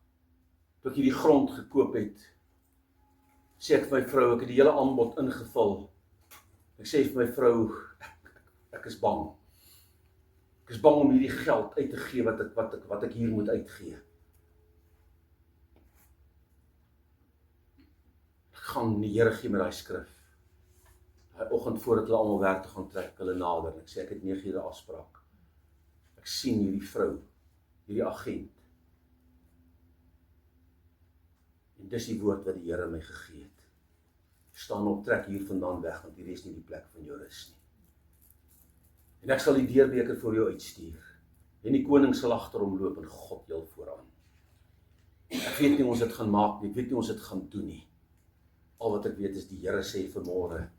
toe ek hierdie grond gekoop het, sê ek vir my vrou, ek het die hele aanbod ingevul. Ek sê vir my vrou, ek is bang. Ek is bang om hierdie geld uit te gee wat ek hier moet uitgee. Ek gaan die Here gee met daai skrif. Daai oggend voordat hulle almal werk te gaan trek, hulle nader. En ek sê ek het 9 ure afspraak. Ek sien hierdie vrou, hierdie agent. En dis die woord wat die Here my gegee het. Staan op, trek hier vandaan weg, want hierdie is nie die plek van jou rus nie. En ek sal die deurbeker vir jou uitstuur. En die koning sal agter hom loop en God heel vooraan. Ek weet nie ons dit gaan maak nie, ek weet nie ons dit gaan doen nie. Al wat ek weet is die Here sê vanmôre,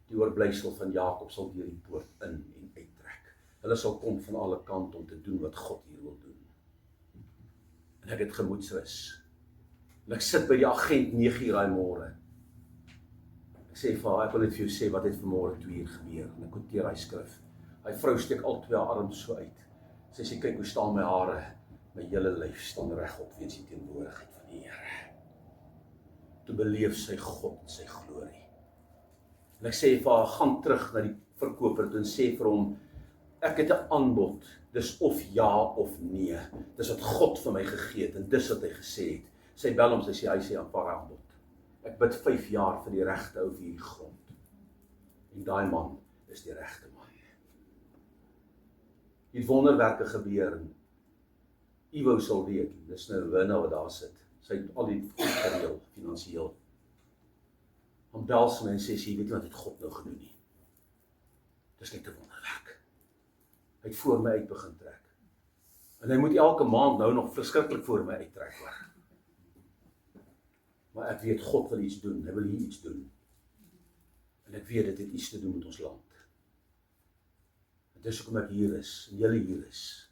die oorblysel van Jakob sal deur die poort in en uittrek. Hulle sal kom van alle kante om te doen wat God hier wil doen. En ek het gemoedsrus. En ek sit by die agent 9 uur daai môre. Ek sê vir haar, ek wil net vir jou sê wat het vanmôre 2 uur gebeur. En ek quoteer hy skrif. Hy vrou steek al 2 arms so uit. Sy sê, kyk hoe staan my hare. My hele lyf staan regop weens die teenwoordigheid van die Here. Toe beleef sy God en sy glorie. En ek sê vir haar, gaan terug na die verkoper toe en sê vir hom, ek het 'n aanbod, dis of ja of nee. Dis wat God vir my gegee het en dis wat hy gesê het. Sy bel hom, sy sê, hy sê aanvaar aanbod. Ek bid 5 jaar vir die regte ou vir hierdie grond. En daai man is die regte man. Die wonderwerke gebeur en Ivo sal weet, dis nou Winna wat daar sit. Sy het al die goed gereël, finansiëel. Dan bel sy my en sê, jy weet wat het God nou gedoen nie. Dis net 'n wonderwerk. Hy het voor my uit begin trek. En hy moet elke maand nou nog verskriklik voor my uittrek hoor. Maar ek weet God wil iets doen, hy wil hier iets doen. En ek weet dit het iets te doen met ons land. En dis hoekom ek hier is, en julle hier is,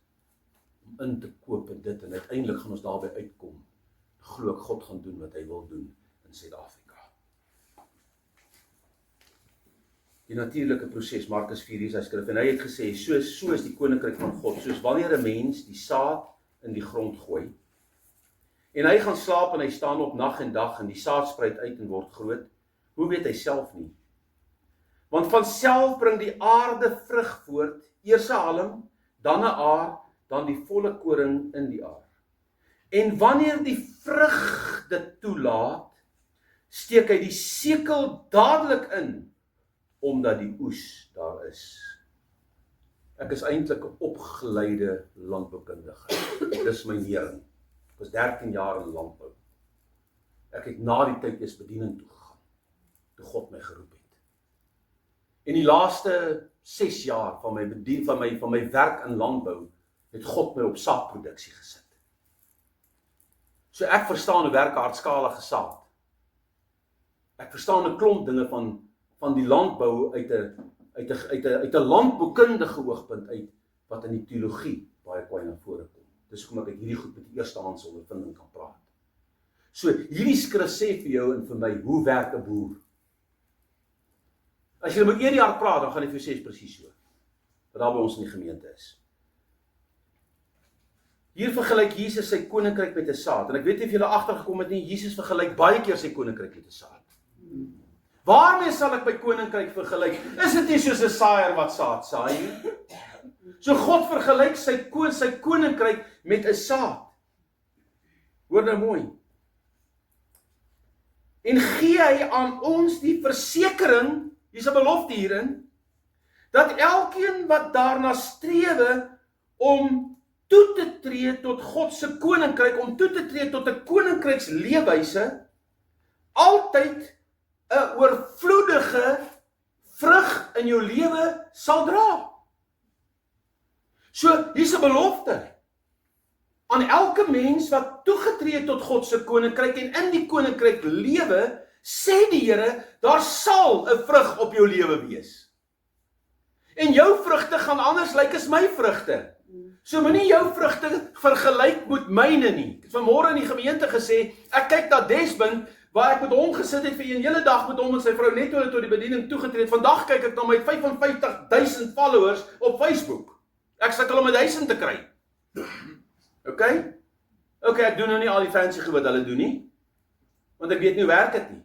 om in te koop in dit, en uiteindelik gaan ons daarby uitkom. Glo ek God gaan doen wat hy wil doen in Suid-Afrika. Die natuurlike proses, Markus 4 is hy skryf, en hy het gesê, so is die koninkryk van God, soos wanneer 'n mens die saad in die grond gooi, en hy gaan slaap en hy staan op nag en dag, en die saad spruit uit en word groot, hoe weet hy self nie? Want van self bring die aarde vrug voort, eers 'n halm, dan 'n aar, dan die volle koring in die aar. En wanneer die vrug dit toelaat, steek hy die sekel dadelik in, omdat die oes daar is. Ek is eintlik 'n opgeleide landboukundige. Dis my nering. Ek was 13 jaar in landbou. Ek het na die tyd eers bediening toe gegaan, toe God my geroep het. En die laaste 6 jaar van my werk in landbou, het God my op saadproduksie gesit. So ek verstaan hoe werk 'n hardskalige saad. Ek verstaan 'n klomp dinge van die landbou uit 'n landboukundige oogpunt uit, wat in die teologie baie kwai na vore kom. Dis hoekom ek hierdie goed met die eerstehandse ondervinding kan praat. So hierdie skrif sê vir jou en vir my, hoe werk 'n boer? As jy met een jaar praat, dan gaan ek vir jou sê presies so, wat daar by ons in die gemeente is. Hier vergelyk Jesus sy koninkryk met 'n saad, en ek weet nie of julle agtergekom het nie, Jesus vergelyk baie keer sy koninkryk met 'n saad. Waarmee sal ek my koninkryk vergelyk? Is dit nie soos 'n saaier wat saad saai nie? So God vergelyk sy koninkryk met 'n saad. Hoor nou mooi. En gee hy aan ons die versekering, hier's 'n belofte hierin, dat elkeen wat daarna strewe om toe te tree tot God se koninkryk, om toe te tree tot 'n koninkryksleefwyse, altyd 'n oorvloedige vrug in jou lewe sal dra. So, hier's 'n belofte aan elke mens wat toegetree het tot God se koninkryk en in die koninkryk lewe, sê die Here, daar sal 'n vrug op jou lewe wees. En jou vrugte gaan anders lyk as my vrugte. So moenie jou vrugte vergelyk met myne nie. Ek het vanmôre in die gemeente gesê, ek kyk na Desmond, waar ek met hom gesit het vir 'n hele dag met hom en sy vrou net toe hulle tot die bediening toegetree het. Vandag kyk ek na my 55.000 followers op Facebook. Ek sukkel om 1000 te kry. Okay, ek doen nou nie al die fancy goed wat hulle doen nie, want ek weet nie hoe werk dit nie.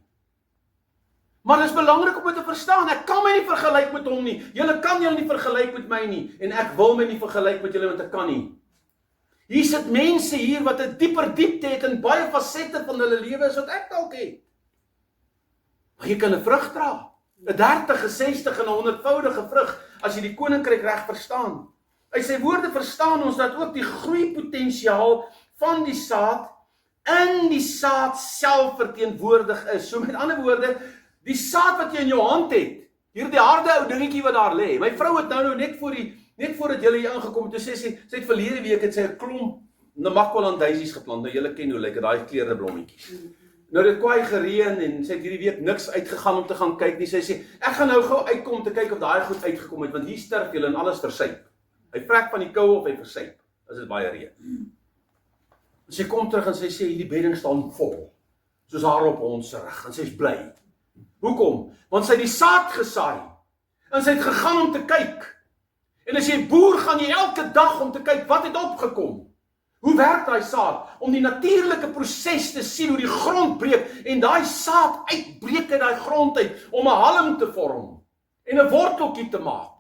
Maar dit is belangrik om dit te verstaan, ek kan my nie vergelyk met hom nie, julle kan julle nie vergelyk met my nie, en ek wil my nie vergelyk met julle, want ek kan nie. Hier sit mense hier wat 'n dieper diepte het in baie fasette van hulle lewe as wat ek dalk het. Maar jy kan 'n vrug dra, 'n 30, 'n 60 en 'n 100voudige vrug, as jy die koninkryk reg verstaan. Uit sy woorde verstaan ons dat ook die groeipotensiaal van die saad in die saad self verteenwoordig is. So met ander woorde, die saad wat jy in jou hand het, hierdie harde ou dingetjie wat daar lê. My vrou het nou net voordat julle hier ingekom het, toe sê sy het verlede week het sy 'n klomp Namakwaland daisies geplant. Nou julle ken hoe lyk dit, daai kleurde blommetjies. Nou dit kwaai gereën en sy het hierdie week niks uitgegaan om te gaan kyk nie. Sy sê ek gaan nou gou uitkom om te kyk of daai goed uitgekom het, want hier sterf julle en alles versuip. Hy vrek van die koue of hy versuip as dit baie reën. Sy kom terug en sy sê hierdie bedding staan vol, soos haar op ons rug, en sy is bly. Hoekom? Want sy het die saad gesaai, en sy het gegaan om te kyk. En as jy boer, gaan jy elke dag om te kyk wat het opgekom. Hoe werk daai saad? Om die natuurlike proses te sien hoe die grond breek, en daai saad uitbreek uit daai grond uit, om 'n halm te vorm, en 'n worteltjie te maak.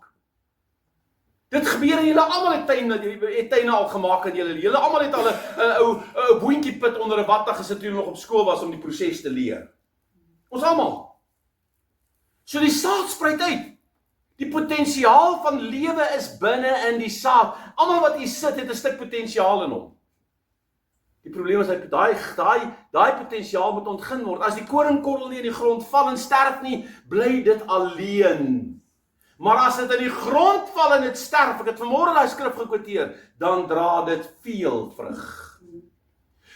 Dit gebeur en julle almal het tuine al gemaak in julle almal het al 'n boontjie put onder 'n watta gesit toe julle nog op skool was om die proses te leer. Ons almal. So die saad spruit uit. Die potensiaal van lewe is binne in die saad. Almal wat hier sit het 'n stuk potensiaal in hom. Die probleem is dat daai potensiaal moet ontgin word. As die koringkorrel nie in die grond val en sterf nie, bly dit alleen. Maar as dit in die grond val en dit sterf, ek het vanmôre daai skrif gekwoteer, dan dra dit veel vrug.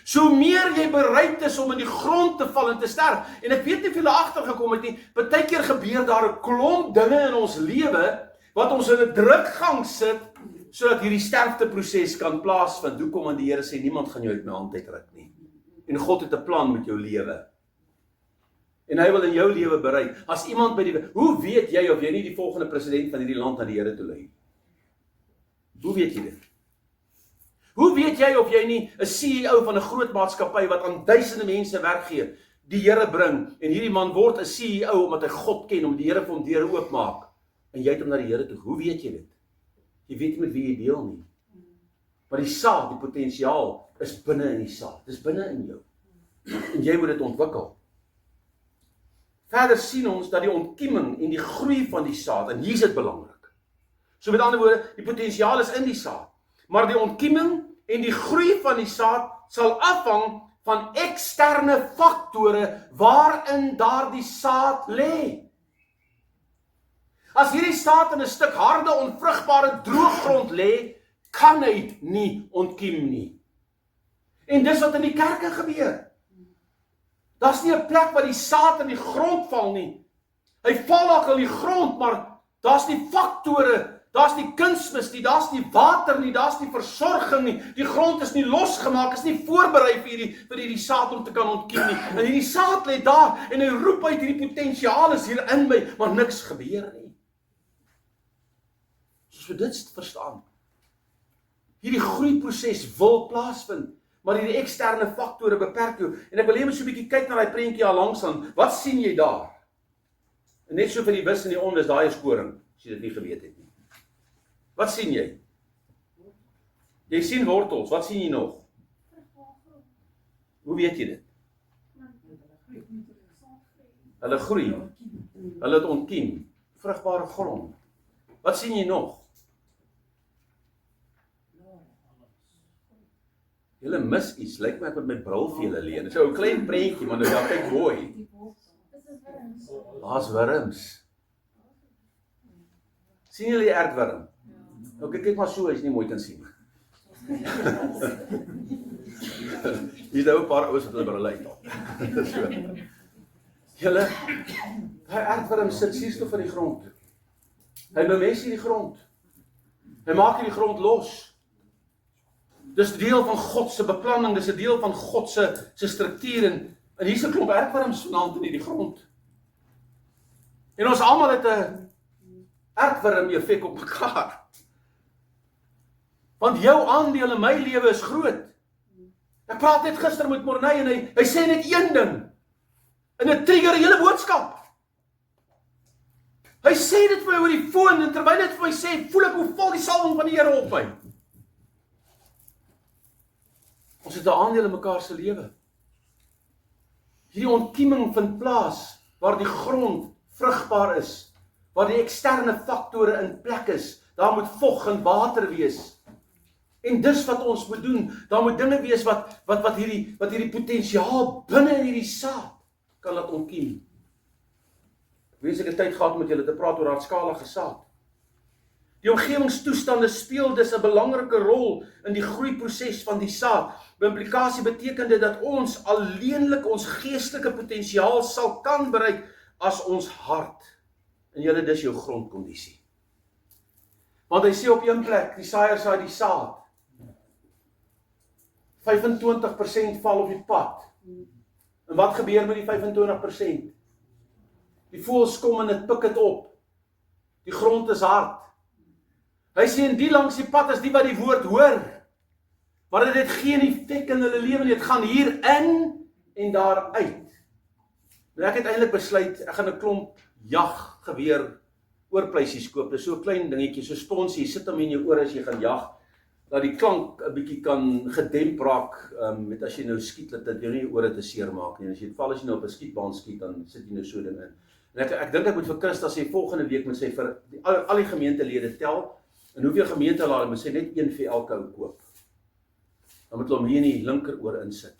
So meer jy bereid is om in die grond te val en te sterf, en ek weet nie of julle agtergekom het nie, baie keer gebeur daar 'n klomp dinge in ons lewe, wat ons in 'n drukgang sit, sodat hierdie sterfteproses kan plaasvind. Hoekom? Want die Here sê, niemand gaan jou uit my hand uitruk nie. En God het 'n plan met jou lewe. En hy wil in jou lewe bereik. As iemand by hoe weet jy of jy nie die volgende president van hierdie land na die Here toe lei? Hoe weet jy dit? Hoe weet jy of jy nie 'n CEO van 'n groot maatskappy wat aan duisende mense werk gee, die Here bring, en hierdie man word 'n CEO omdat hy God ken, om die Here vir hom deure oopmaak, en jy het hom na die Here toe. Hoe weet jy dit? Jy weet nie met wie jy deel nie. Maar die saad, die potensiaal, is binne in die saad. Dis binne in jou. En jy moet dit ontwikkel. Verder sien ons dat die ontkieming en die groei van die saad, en hier is dit belangrik. So met ander woorde, die potensiaal is in die saad, maar die ontkieming en die groei van die saad sal afhang van eksterne faktore waarin daardie saad lê. As hierdie saad in 'n stuk harde, onvrugbare drooggrond lê, kan hy nie ontkiem nie. En dis wat in die kerke gebeur. Daar's nie 'n plek waar die saad in die grond val nie. Hy val dalk in die grond, maar daar's nie faktore, daar's nie kunsmis nie, daar's nie water nie, daar's nie versorging nie. Die grond is nie losgemaak, is nie voorberei vir hierdie saad om te kan ontkiem nie. En hierdie saad lê daar en hy roep uit, hierdie potensiaal is hier in my, maar niks gebeur nie. Soos we dit verstaan. Hierdie groeiproses wil plaasvind, maar hierdie eksterne faktore beperk jou. En ek wil hê jy moet so 'n bietjie kyk na daai prentjie al langs aan. Wat sien jy daar? En net so vir die wis en die onwis, daai is koring, as jy dit nie geweet het nie. Wat sien jy? Jy sien wortels, wat sien jy nog? Hoe weet jy dit? Hulle groei. Hulle het ontkiem. Vrugbare grond. Wat sien jy nog? Julle mis iets, lyk my ek met my bril vir julle leen. Dit is 'n klein prentjie, maar nou ja, kyk mooi. Daar's wurms. Sien julle die aardwurm? Ok, kyk maar so, as jy nie mooi kan sien. Hier is nou 'n paar ouens wat hulle brille uithaal. So. Julle, daai aardwurm sit suurstof in die grond. Hy bemest nie die grond. Hy maak nie die grond los. Dis deel van God se beplanning, dis 'n deel van God se struktuur en hier's 'n klomp erfworms vanaand in hierdie grond. En ons almal het 'n erfworm effek op mekaar. Want jou aandeel in my lewe is groot. Ek praat net gister met Morney en hy sê net een ding. En dit trigger 'n hele boodskap. Hy sê dit vir my oor die foon en terwyl dit vir my sê, voel ek hoe val die salwing van die Here op my. Ons het 'n aandeel in mekaar se lewe. Hierdie ontkieming vind plaas waar die grond vrugbaar is, waar die eksterne faktore in plek is. Daar moet vog en water wees. En dis wat ons moet doen. Daar moet dinge wees wat hierdie potensiaal binne in hierdie saad kan laat ontkiem. Ek wens ek het tyd gehad om met julle te praat oor raadskalige saad. Die omgewingstoestande speel dus 'n belangrike rol in die groeiproses van die saad. By implikasie beteken dit dat ons alleenlik ons geestelike potensiaal sal kan bereik as ons hart. En julle, dis jou grondkondisie. Want hy sê op een plek, die saaier saai die saad. 25% val op die pad. En wat gebeur met die 25%? Die voëls kom en dit pik dit op. Die grond is hard. Hy sê en die langs die pad is die wat die woord hoor. Maar dit geen effek in hulle lewe nie. Dit gaan hier in en daar uit. Nou ek het eintlik besluit, ek gaan 'n klomp jaggeweer oorpleisies koop. Dis so 'n klein dingetjie, so sponsie, sit hom in jou ore as jy gaan jag. Dat die klank 'n bietjie kan gedemp raak, met as jy nou skiet, dat dit jou nie ore te seer maak nie. En as jy val as jy nou op 'n skietbaan skiet, dan sit jy nou so ding in. En ek dink ek moet vir Christa sê volgende week moet sy vir al die gemeentelede tel. En hoeveel gemeentelede moet sy net een vir elke ou koop. Dan moet hulle hom hier in die linkeroor insit.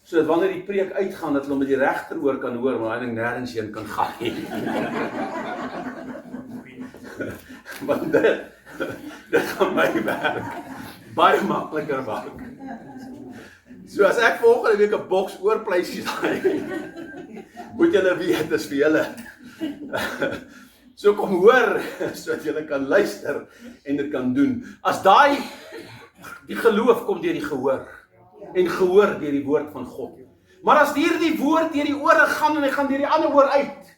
Sodat wanneer die preek uitgaan, dat hulle hom met die regteroor kan hoor, maar hy ding nêrens heen kan gaan nie. Want dit gaan my werk baie makliker maak. So as ek volgende week 'n boks oorpleisies daai, moet julle weet, dis vir julle. So kom hoor, sodat julle kan luister en dit kan doen. As die geloof kom deur die gehoor, en gehoor deur die woord van God. Maar as hierdie woord deur die ore gaan en hy gaan deur die ander oor uit,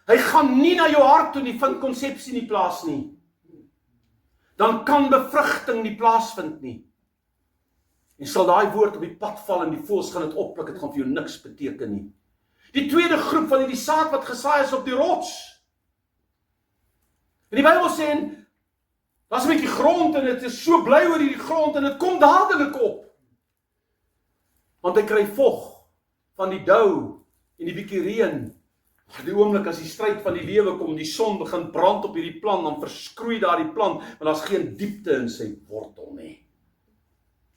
hy gaan nie na jou hart toe nie, vind konsepsie nie plaas nie. Dan kan bevrugting nie plaasvind nie. En sal daai woord op die pad val en die voëls gaan dit oppluk, dit gaan vir jou niks beteken nie. Die tweede groep van hierdie saad wat gesaai is op die rots. En die Bybel sê, daar's 'n bietjie grond en dit is so bly oor hierdie grond en dit kom dadelik op. Want hy kry vog van die dou en die bietjie reën. Die oomblik as die stryd van die lewe kom, die son begin brand op hierdie plant, dan verskroei daardie plant, want daar's geen diepte in sy wortel nie.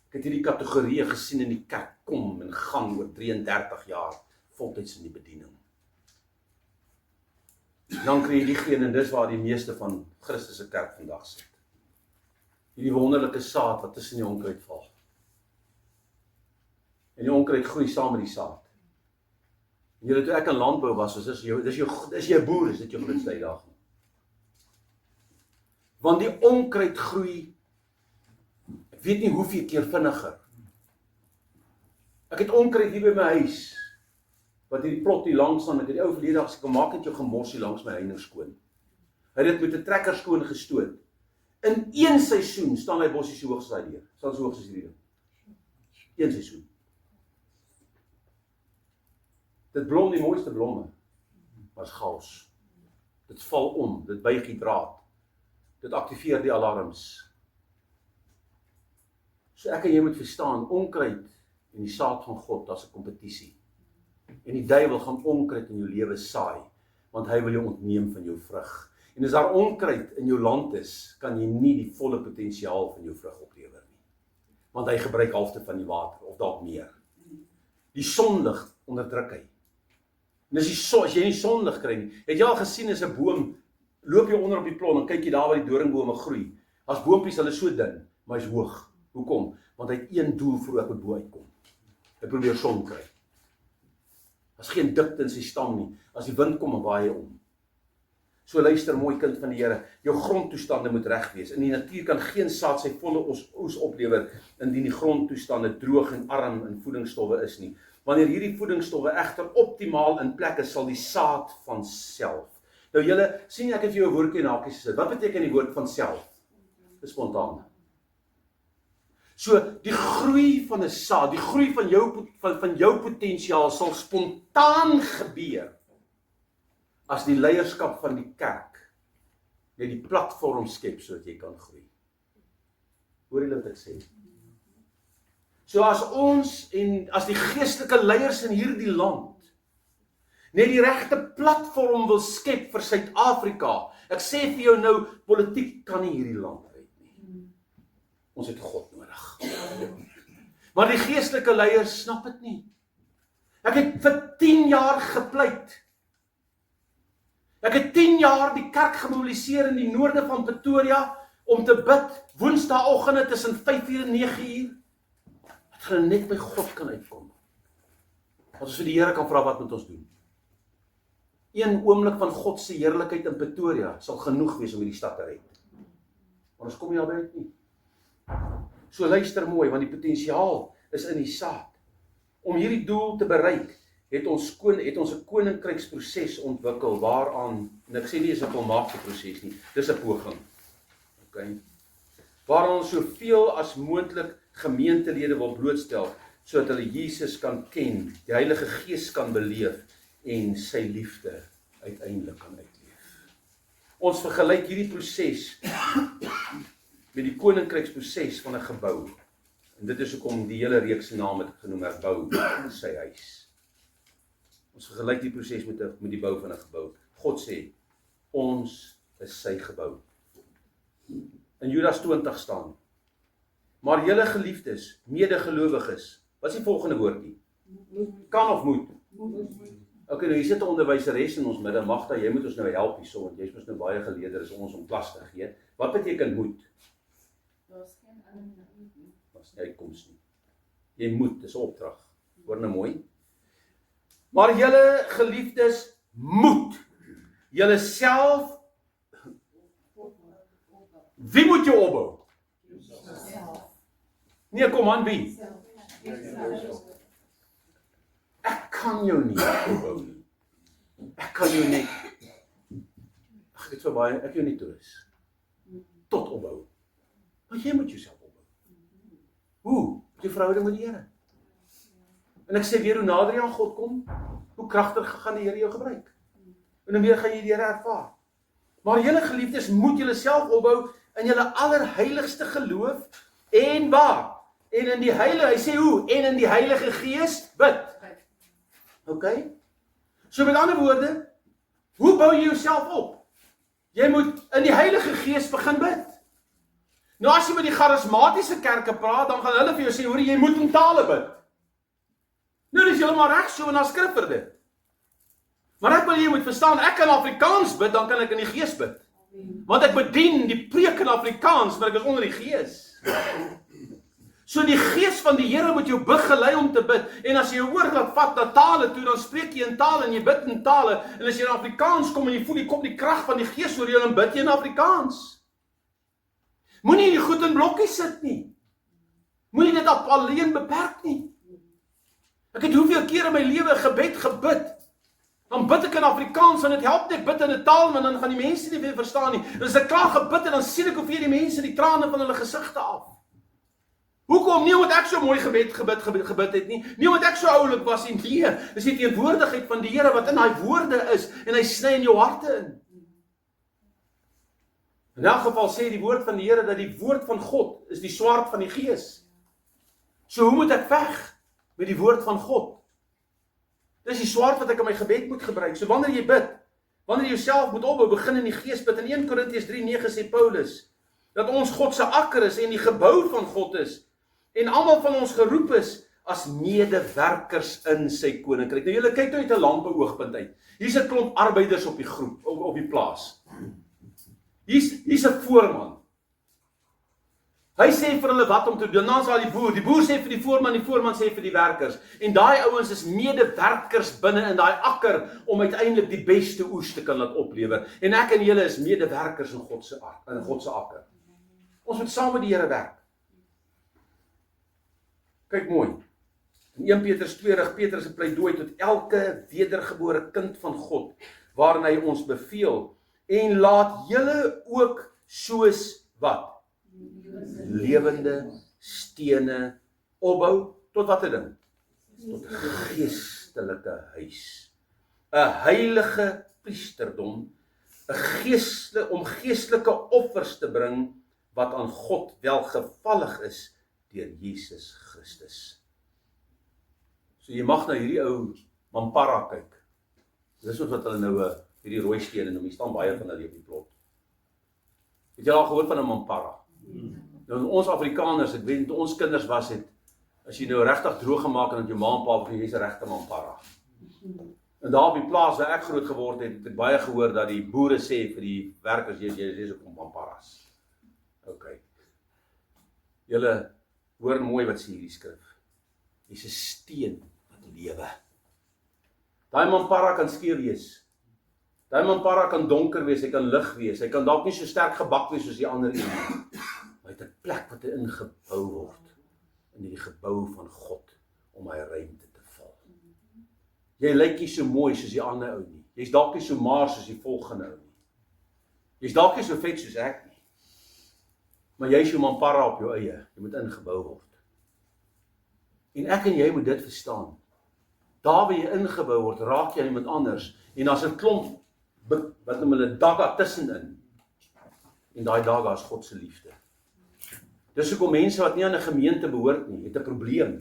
Ek het hierdie kategorieë gesien in die kerk kom en gaan oor 33 jaar voltyds in die bediening. Dan kry jy diegene, en dis waar die meeste van Christus se kerk vandag sit. Hierdie wonderlike saad wat tussen die onkruid val. En die onkruid groei saam met die saad. En julle, toe ek in landbou was, dis jy 'n boer, is dit jou grootste uitdaging. Want die onkruid groei, ek weet nie hoeveel keer vinniger. Ek het onkruid hier by my huis, wat hierdie plot hier langs staan, ek het die ou verlede dag gesê, maak net jou gemors hier langs my heining skoon. Hy het dit met 'n trekker skoon gestoot. In een seisoen staan hy bossie so hoog as hy deur. Staan so hoog as hierdie ding. Een seisoen. Dit blom die mooiste blomme, maar is chaos. Dit val om, dit buig die draad. Dit aktiveer die alarms. So ek en jy moet verstaan, onkruid en die saad van God, dat is 'n kompetisie. En die duiwel gaan onkruid in jou lewe saai, want hy wil jou ontneem van jou vrug. En as daar onkruid in jou land is, kan jy nie die volle potensiaal van jou vrug oplewer nie. Want hy gebruik halfte van die water, of dalk meer. Die sonlig onderdruk hy. En as jy nie sonlig kry nie, het jy al gesien as 'n boom, loop jy onder op die plon, en kyk jy daar waar die doringbome groei. As boontjies, hulle so dun, maar hy's hoog. Hoekom? Want hy het een doel voor ek moet bo uitkom. Hy probeer son kry. As geen dikte in sy stam nie, as die wind kom en waai hy om. So luister mooi kind van die Here, jou grondtoestande moet reg wees. In die natuur kan geen saad sy volle oes oplewer indien die grondtoestande droog en arm in voedingsstowwe is nie. Wanneer hierdie voedingsstowwe egter optimaal in plek is, sal die saad van self. Nou julle, sien ek het vir jou 'n woordjie in hakies gesit. Wat beteken die woord van self? Dis spontaan. So die groei van 'n saad, die groei van jou potensiaal sal spontaan gebeur as die leierskap van die kerk net die platform skep sodat jy kan groei. Hoor julle wat ek sê? So as ons en as die geestelike leiers in hierdie land net die regte platform wil skep vir Suid-Afrika, ek sê vir jou nou, politiek kan nie hierdie land red nie. Ons het God nodig. Maar die geestelike leiers snap dit nie. Ek het vir 10 jaar gepleit. Ek het 10 jaar die kerk gemobiliseer in die noorde van Pretoria om te bid woensdagoggende tussen 5:00 en 9:00. Dat hulle net by God kan uitkom. Dat ons vir die Here kan vra wat moet ons doen. Een oomblik van God se heerlikheid in Pretoria sal genoeg wees om hierdie stad te red. Maar ons kom nie albei uit nie. So luister mooi, want die potensiaal is in die saad. Om hierdie doel te bereik, het ons 'n koninkryksproses ontwikkel waaraan, en ek sê nie is 'n volmaakte proses nie, dis 'n poging. Okay? Waaraan ons soveel as moontlik gemeentelede wil blootstel, sodat hulle Jesus kan ken, die Heilige Gees kan beleef en sy liefde uiteindelik kan uitleef. Ons vergelyk hierdie proses met die koninkryksproses van 'n gebou. En dit is hoekom die hele reeks se naam het genoem herbou sy huis. Ons vergelyk die proses met die bou van 'n gebou. God sê, ons is sy gebou. In Judas 20 staan, maar julle geliefdes, medegelowiges, wat is die volgende woordjie? Kan of moet? Okay, nou hier sit 'n onderwyseres in ons midde, Magda, jy moet ons nou help hierso, want jy's mos nou baie geleerder is om ons om klas te gee. Wat beteken moet? Daar's geen ander manier nie. Was nie uitkoms nie. Jy moet, dis 'n opdrag. Hoor nou mooi. Maar julle geliefdes moet julle self. Wie moet jou opbou? Nee, kom aan, wie? Ek kan jou nie opbou nie. Ek kan jou net, ek het so baie, ek jou nie toerus. Tot opbou. Maar jy moet jouself opbou. Hoe? Met jou verhouding met die Here. En ek sê weer, hoe nader jy aan God kom, hoe kragtiger gaan die Here jou gebruik. En hoe meer gaan jy die Here ervaar. Maar julle geliefdes, moet julle self opbou in julle allerheiligste geloof en waar? En in die heilige, hy sê hoe? En in die Heilige Gees bid. Okay? So met ander woorde, hoe bou jy jouself op? Jy moet in die Heilige Gees begin bid. Nou as jy met die charismatiese kerke praat, dan gaan hulle vir jou sê, hoor jy moet in tale bid. Nou dis heeltemal reg so in haar skrif vir dit. Maar ek wil jy moet verstaan, ek kan Afrikaans bid, dan kan ek in die Gees bid. Want ek bedien die preek in Afrikaans, maar ek is onder die Gees. So die Gees van die Here moet jou begelei om te bid. En as jy jou oor laat vat na tale toe, dan spreek jy in tale en jy bid in tale. En as jy in Afrikaans kom en jy voel die krag van die Gees oor jou, dan bid jy in Afrikaans. Moenie die goed in blokkies sit nie. Moenie dit op alleen beperk nie. Ek het hoeveel keer in my lewe gebed gebid. Dan bid ek in Afrikaans, want dit help net bid in 'n taal, want dan gaan die mense nie weer verstaan nie. En as ek klaar gebid en dan sien ek hoe vir die mense die trane van hulle gesigte af. Hoekom? Nie omdat ek so mooi gebed het nie. Nie omdat ek so oulik was nie. Nee, dis die teenwoordigheid van die Here wat in daai woorde is en hy sny in jou harte in. In elk geval sê die woord van die Here dat die woord van God is die swaard van die Gees. So hoe moet ek veg met die woord van God? Dis die swaard wat ek in my gebed moet gebruik. So wanneer jy bid, wanneer jy jouself moet opbou, begin in die Gees bid. In 1 Korintiërs 3:9 sê Paulus dat ons God se akker is en die gebou van God is en almal van ons geroep is as medewerkers in sy koninkryk. Nou julle kyk nou uit 'n landbouoogpunt uit. Hier's 'n klomp arbeiders op die groep op die plaas. Hier's 'n voorman. Hy sê vir hulle wat om te doen, dan sal die boer sê vir die voorman sê vir die werkers. En daai ouens is medewerkers binne in daai akker om uiteindelik die beste oes te kan laat oplewer. En ek en julle is medewerkers in God se akker. Ons moet saam met die Here werk. Kyk mooi. In 1 Petrus 2 rig Petrus 'n pleidooi tot elke wedergebore kind van God, waarin hy ons beveel, en laat julle ook soos wat? Lewende stene opbou tot watter ding? Tot 'n geestelike huis. 'n heilige priesterdom, om geestelike offers te bring wat aan God welgevallig is deur Jesus Christus. So jy mag na hierdie ou Mampara kyk. Dis wat hulle nou hierdie rooi stene noem. Hier staan baie van hulle op die plot. Het jy al gehoor van 'n Mampara? Nou ons Afrikaners, ek weet toe ons kinders was het, as jy nou regtig droog gemaak en dat jou ma en pa begin, jy's 'n regte Mampara. En daar op die plaas waar ek groot geword het ek baie gehoor dat die boere sê vir die werkers, jy's ook Mamparas. OK. Julle hoor mooi wat sê hierdie skrif. Jy's 'n steen wat lewe. Daai Mampara kan skeef wees. Daai Mampara kan donker wees, hy kan lig wees, hy kan dalk nie so sterk gebak wees soos die ander een nie. Maar hy het 'n plek wat hy ingebou word in die gebou van God om hy ruimte te vul. Jy lyk nie so mooi soos die ander ou nie. Jy's dalk nie so maar soos die volgende ou nie. Jy's dalk nie so vet soos ek nie. Maar jy's jou Mampara op jou eie. Jy moet ingebou word. En ek en jy moet dit verstaan. Daar waar jy ingebou word, raak jy aan iemand anders. En as 'n klomp, wat noem hulle, daga tussenin. En daai daga is God se liefde. Dis hoekom mense wat nie aan 'n gemeente behoort nie, het 'n probleem.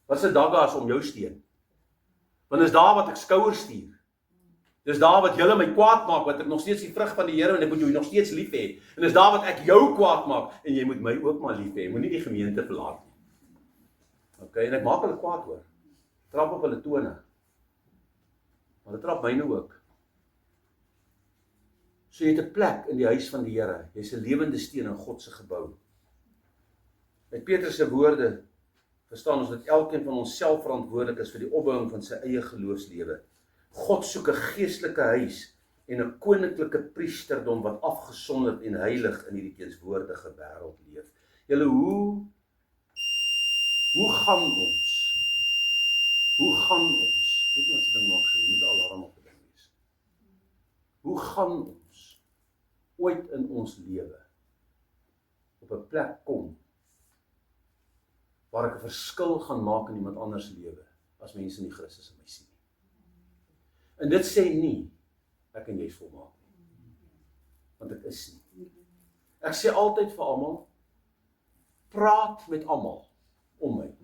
Wat se daga is om jou steen? Want is daar wat ek skouers stuur. Dis daar wat julle my kwaad maak, wat ek nog steeds die vrug van die Here en ek moet jou nog steeds lief hê. En is daar wat ek jou kwaad maak en jy moet my ook maar lief hê. Moenie die gemeente verlaat nie. OK, en ek maak hulle kwaad hoor. Trap op hulle tone. Maar dit trap myne ook. So jy het 'n plek in die huis van die Here. Jy's 'n lewende steen in God se gebou. Met Petrus se woorde verstaan ons dat elkeen van ons self verantwoordelik is vir die opbouing van sy eie geloofslewe. God soek 'n geestelike huis en 'n koninklike priesterdom wat afgesonderd en heilig in hierdie teenswoordige wêreld leef. Julle, hoe gaan ons? Hoe gaan ons? Weet jy wat se ding maak so? Jy moet 'n alarm op ding wees. Hoe gaan ons ooit in ons lewe op 'n plek kom waar ek 'n verskil gaan maak in iemand anders se lewe as mense nie Christus in my sien nie? En dit sê nie ek en jy is volmaak nie. Want ek is nie. Ek sê altyd vir almal, praat met almal om my.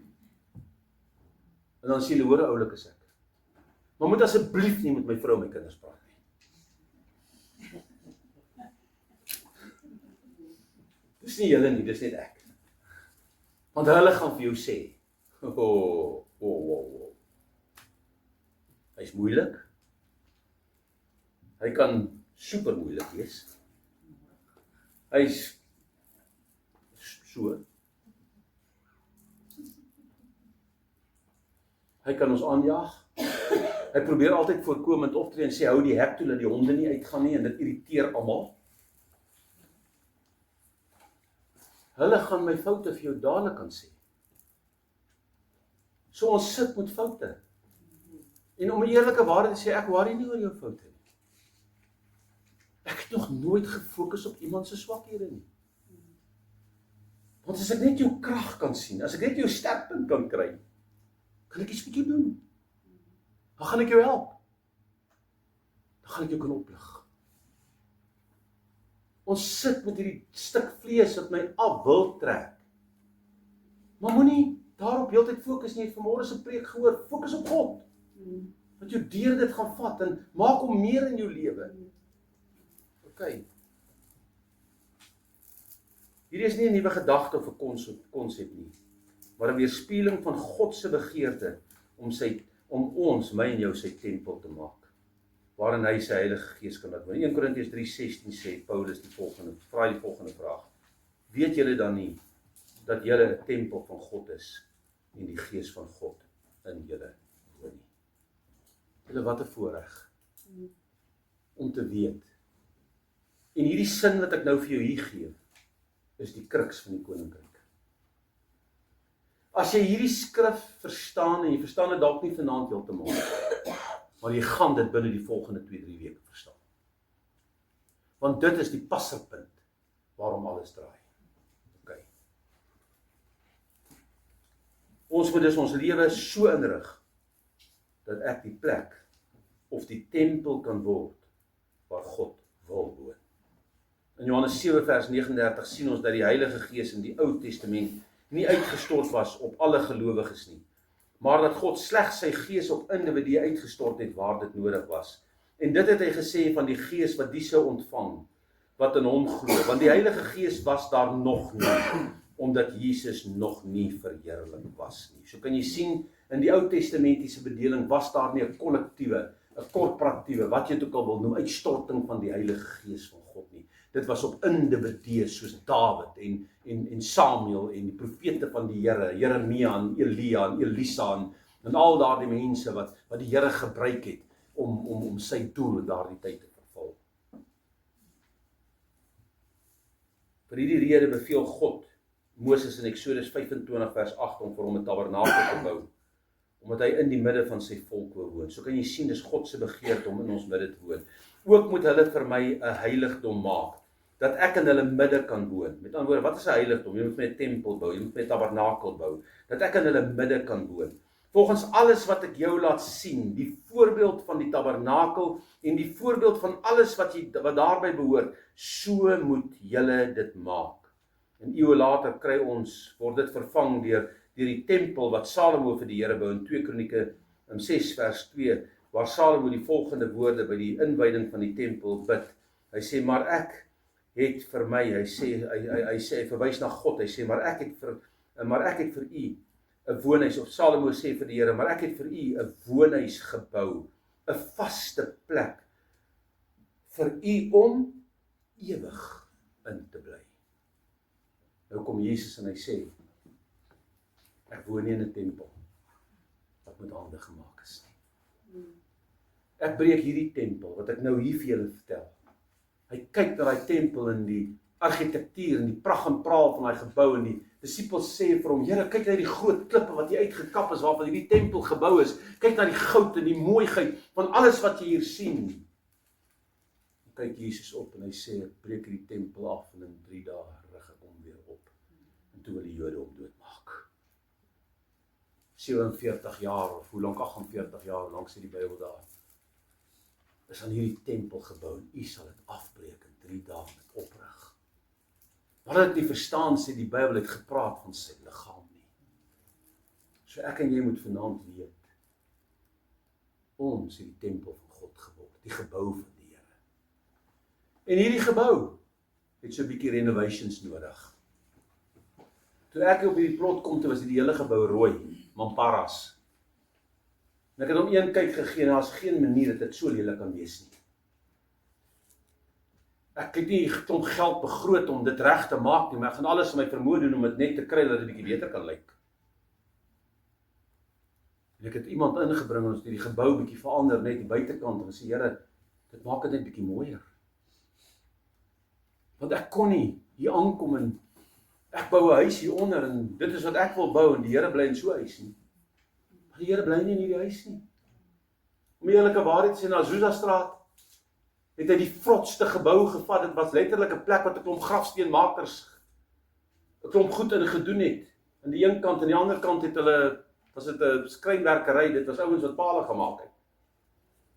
En dan sê hulle, hoor 'n oulik is ek. Maar moet asseblief nie met my vrou en my kinders praat nie. Dis nie julle nie, dis net ek. Want hulle gaan vir jou sê, hy's moeilik. Hy kan super moeilik wees. Hy's so. Hy kan ons aanjaag. Hy probeer altyd voorkomend optree en sê hou die hek toe dat die honde nie uitgaan nie en dit irriteer almal. Hulle gaan my foute vir jou dadelik kan sê. So ons sit met foute. En om 'n eerlike waarheid te sê, ek worry nie oor jou foute nie. Ek het nog nooit gefokus op iemand se swakhede nie. Want as ek net jou krag kan sien, as ek net jou sterkpunt kan kry, kan ek iets met jou doen. Dan gaan ek jou help. Dan gaan ek jou kan oplig. Ons sit met hierdie stuk vlees wat my af wil trek. Maar moenie daarop heeltyd fokus nie. Vanmôre se preek gehoor, fokus op God. Want jou deur dit gaan vat en maak hom meer in jou lewe. OK. Hierdie is nie 'n nuwe gedagte of 'n konsep nie, maar 'n weerspieëling van God se begeerte om ons, my en jou, sy tempel te maak, waarin hy sy Heilige Gees kan laat woon. 1 Korintiërs 3:16 sê Paulus vra die volgende vraag. weet julle dan nie, dat julle 'n tempel van God is, en die Gees van God in julle woon nie. Julle, wat 'n voorreg, om te weet, en hierdie sin wat ek nou vir jou hier gee, is die kruks van die koninkryk. As jy hierdie skrif verstaan, en jy verstaan dit dalk nie vanaand heeltemal, maar jy gaan dit binne die volgende 2-3 weke verstaan. Want dit is die passerpunt waarom alles draai. Okay. Ons moet dus ons lewe so inrig, dat ek die plek, of die tempel kan word, waar God wil woon. In Johannes 7 vers 39 sien ons dat die Heilige Gees in die Ou Testament nie uitgestort was op alle gelowiges nie, maar dat God slegs sy Gees op individue uitgestort het waar dit nodig was. En dit het hy gesê van die Gees wat die sou ontvang, wat in hom glo, want die Heilige Gees was daar nog nie, omdat Jesus nog nie verheerlik was nie. So kan jy sien, in die Ou Testamentiese bedeling was daar nie 'n kollektiewe, 'n korporatiewe, wat jy dit ook al wil noem, uitstorting van die Heilige Gees van God nie. Dit was op individue soos Dawid en Samuel en die profete van die Here, Jeremia en Elia en Elisa en al daardie mense wat die Here gebruik het om sy doel in daardie tyd te vervul. Vir hierdie rede beveel God Moses in Eksodus 25 vers 8 om vir hom 'n tabernakel te bou, omdat hy in die midde van sy volk wil woon. So kan jy sien, dis God se begeerte om in ons midde te woon. Ook moet hulle vir my 'n heiligdom maak, dat ek in hulle midde kan woon. Met ander woorde, wat is 'n heiligdom? Jy moet my 'n tempel bou, jy moet my 'n tabernakel bou, dat ek in hulle midde kan woon. Volgens alles wat ek jou laat sien, die voorbeeld van die tabernakel en die voorbeeld van alles wat daarbij behoort, so moet julle dit maak. En eeue later word dit vervang deur die tempel wat Salomo vir die Here bou in 2 Kronieke 6 vers 2, waar Salomo die volgende woorde by die inwyding van die tempel bid. Hy sê, maar ek het vir my, hy verwys na God, hy sê, maar ek het vir u 'n woonhuis, of Salomo sê vir die Here, maar ek het vir u 'n woonhuis gebou, 'n vaste plek, vir u om ewig in te bly. Nou kom Jesus en hy sê, ek woon nie in 'n tempel, wat met hande gemaak is nie. Ek breek hierdie tempel, wat ek nou hier vir julle vertel. Hy kyk na die tempel en die argitektuur en die pragt en praal van die gebou, en die disippels sê vir hom, Here, kyk na die groot klippe wat hier uitgekap is, waarvan hierdie tempel gebou is, kyk na die goud en die mooiheid van alles wat jy hier sien. En kyk Jesus op en hy sê, ek breek die tempel af en in 3 dae rig ek hom weer op. En toe wil die Jode hom doodmaak. 47 jaar, of hoe lang, 48 jaar, hoe lang sê die Bybel daar, is aan hierdie tempel gebou, en u sal dit afbreek in 3 dae met oprig. Maar dat nie verstaan, sê die Bybel het gepraat van sy liggaam nie. So ek en jy moet vanaand weet, ons het die tempel van God geword, die gebou van die Here. En hierdie gebou het so 'n bietjie renovations nodig. Toe ek op hierdie plot kom, toe was die hele gebou rooi, mamparas. En ek het hom een kyk gegee, en daar is geen manier dat dit so lelik kan wees nie. Ek het nie klomp geld begroot om dit reg te maak nie, maar ek gaan alles in my vermoë doen om dit net te kry, dat dit 'n bietjie beter kan lyk. En ek het iemand ingebring, en ons het die gebou bietjie verander, net die buitekant, en sê, Here, dit maak dit net bietjie mooier. Want ek kon nie hier aankom, en ek bou 'n huis hieronder, en dit is wat ek wil bou, en die Here bly in so 'n huis nie. Maar die Here bly nie in hierdie huis nie. Om die eerlike waarheid te sê, na Azusa-straat, het hy die vrotste gebou gevat, dit was letterlik 'n plek wat 'n klomp grafsteenmakers 'n klomp goed in gedoen het. Aan die een kant, en die ander kant was dit 'n skrynwerkery, dit was ouens wat pale gemaak het.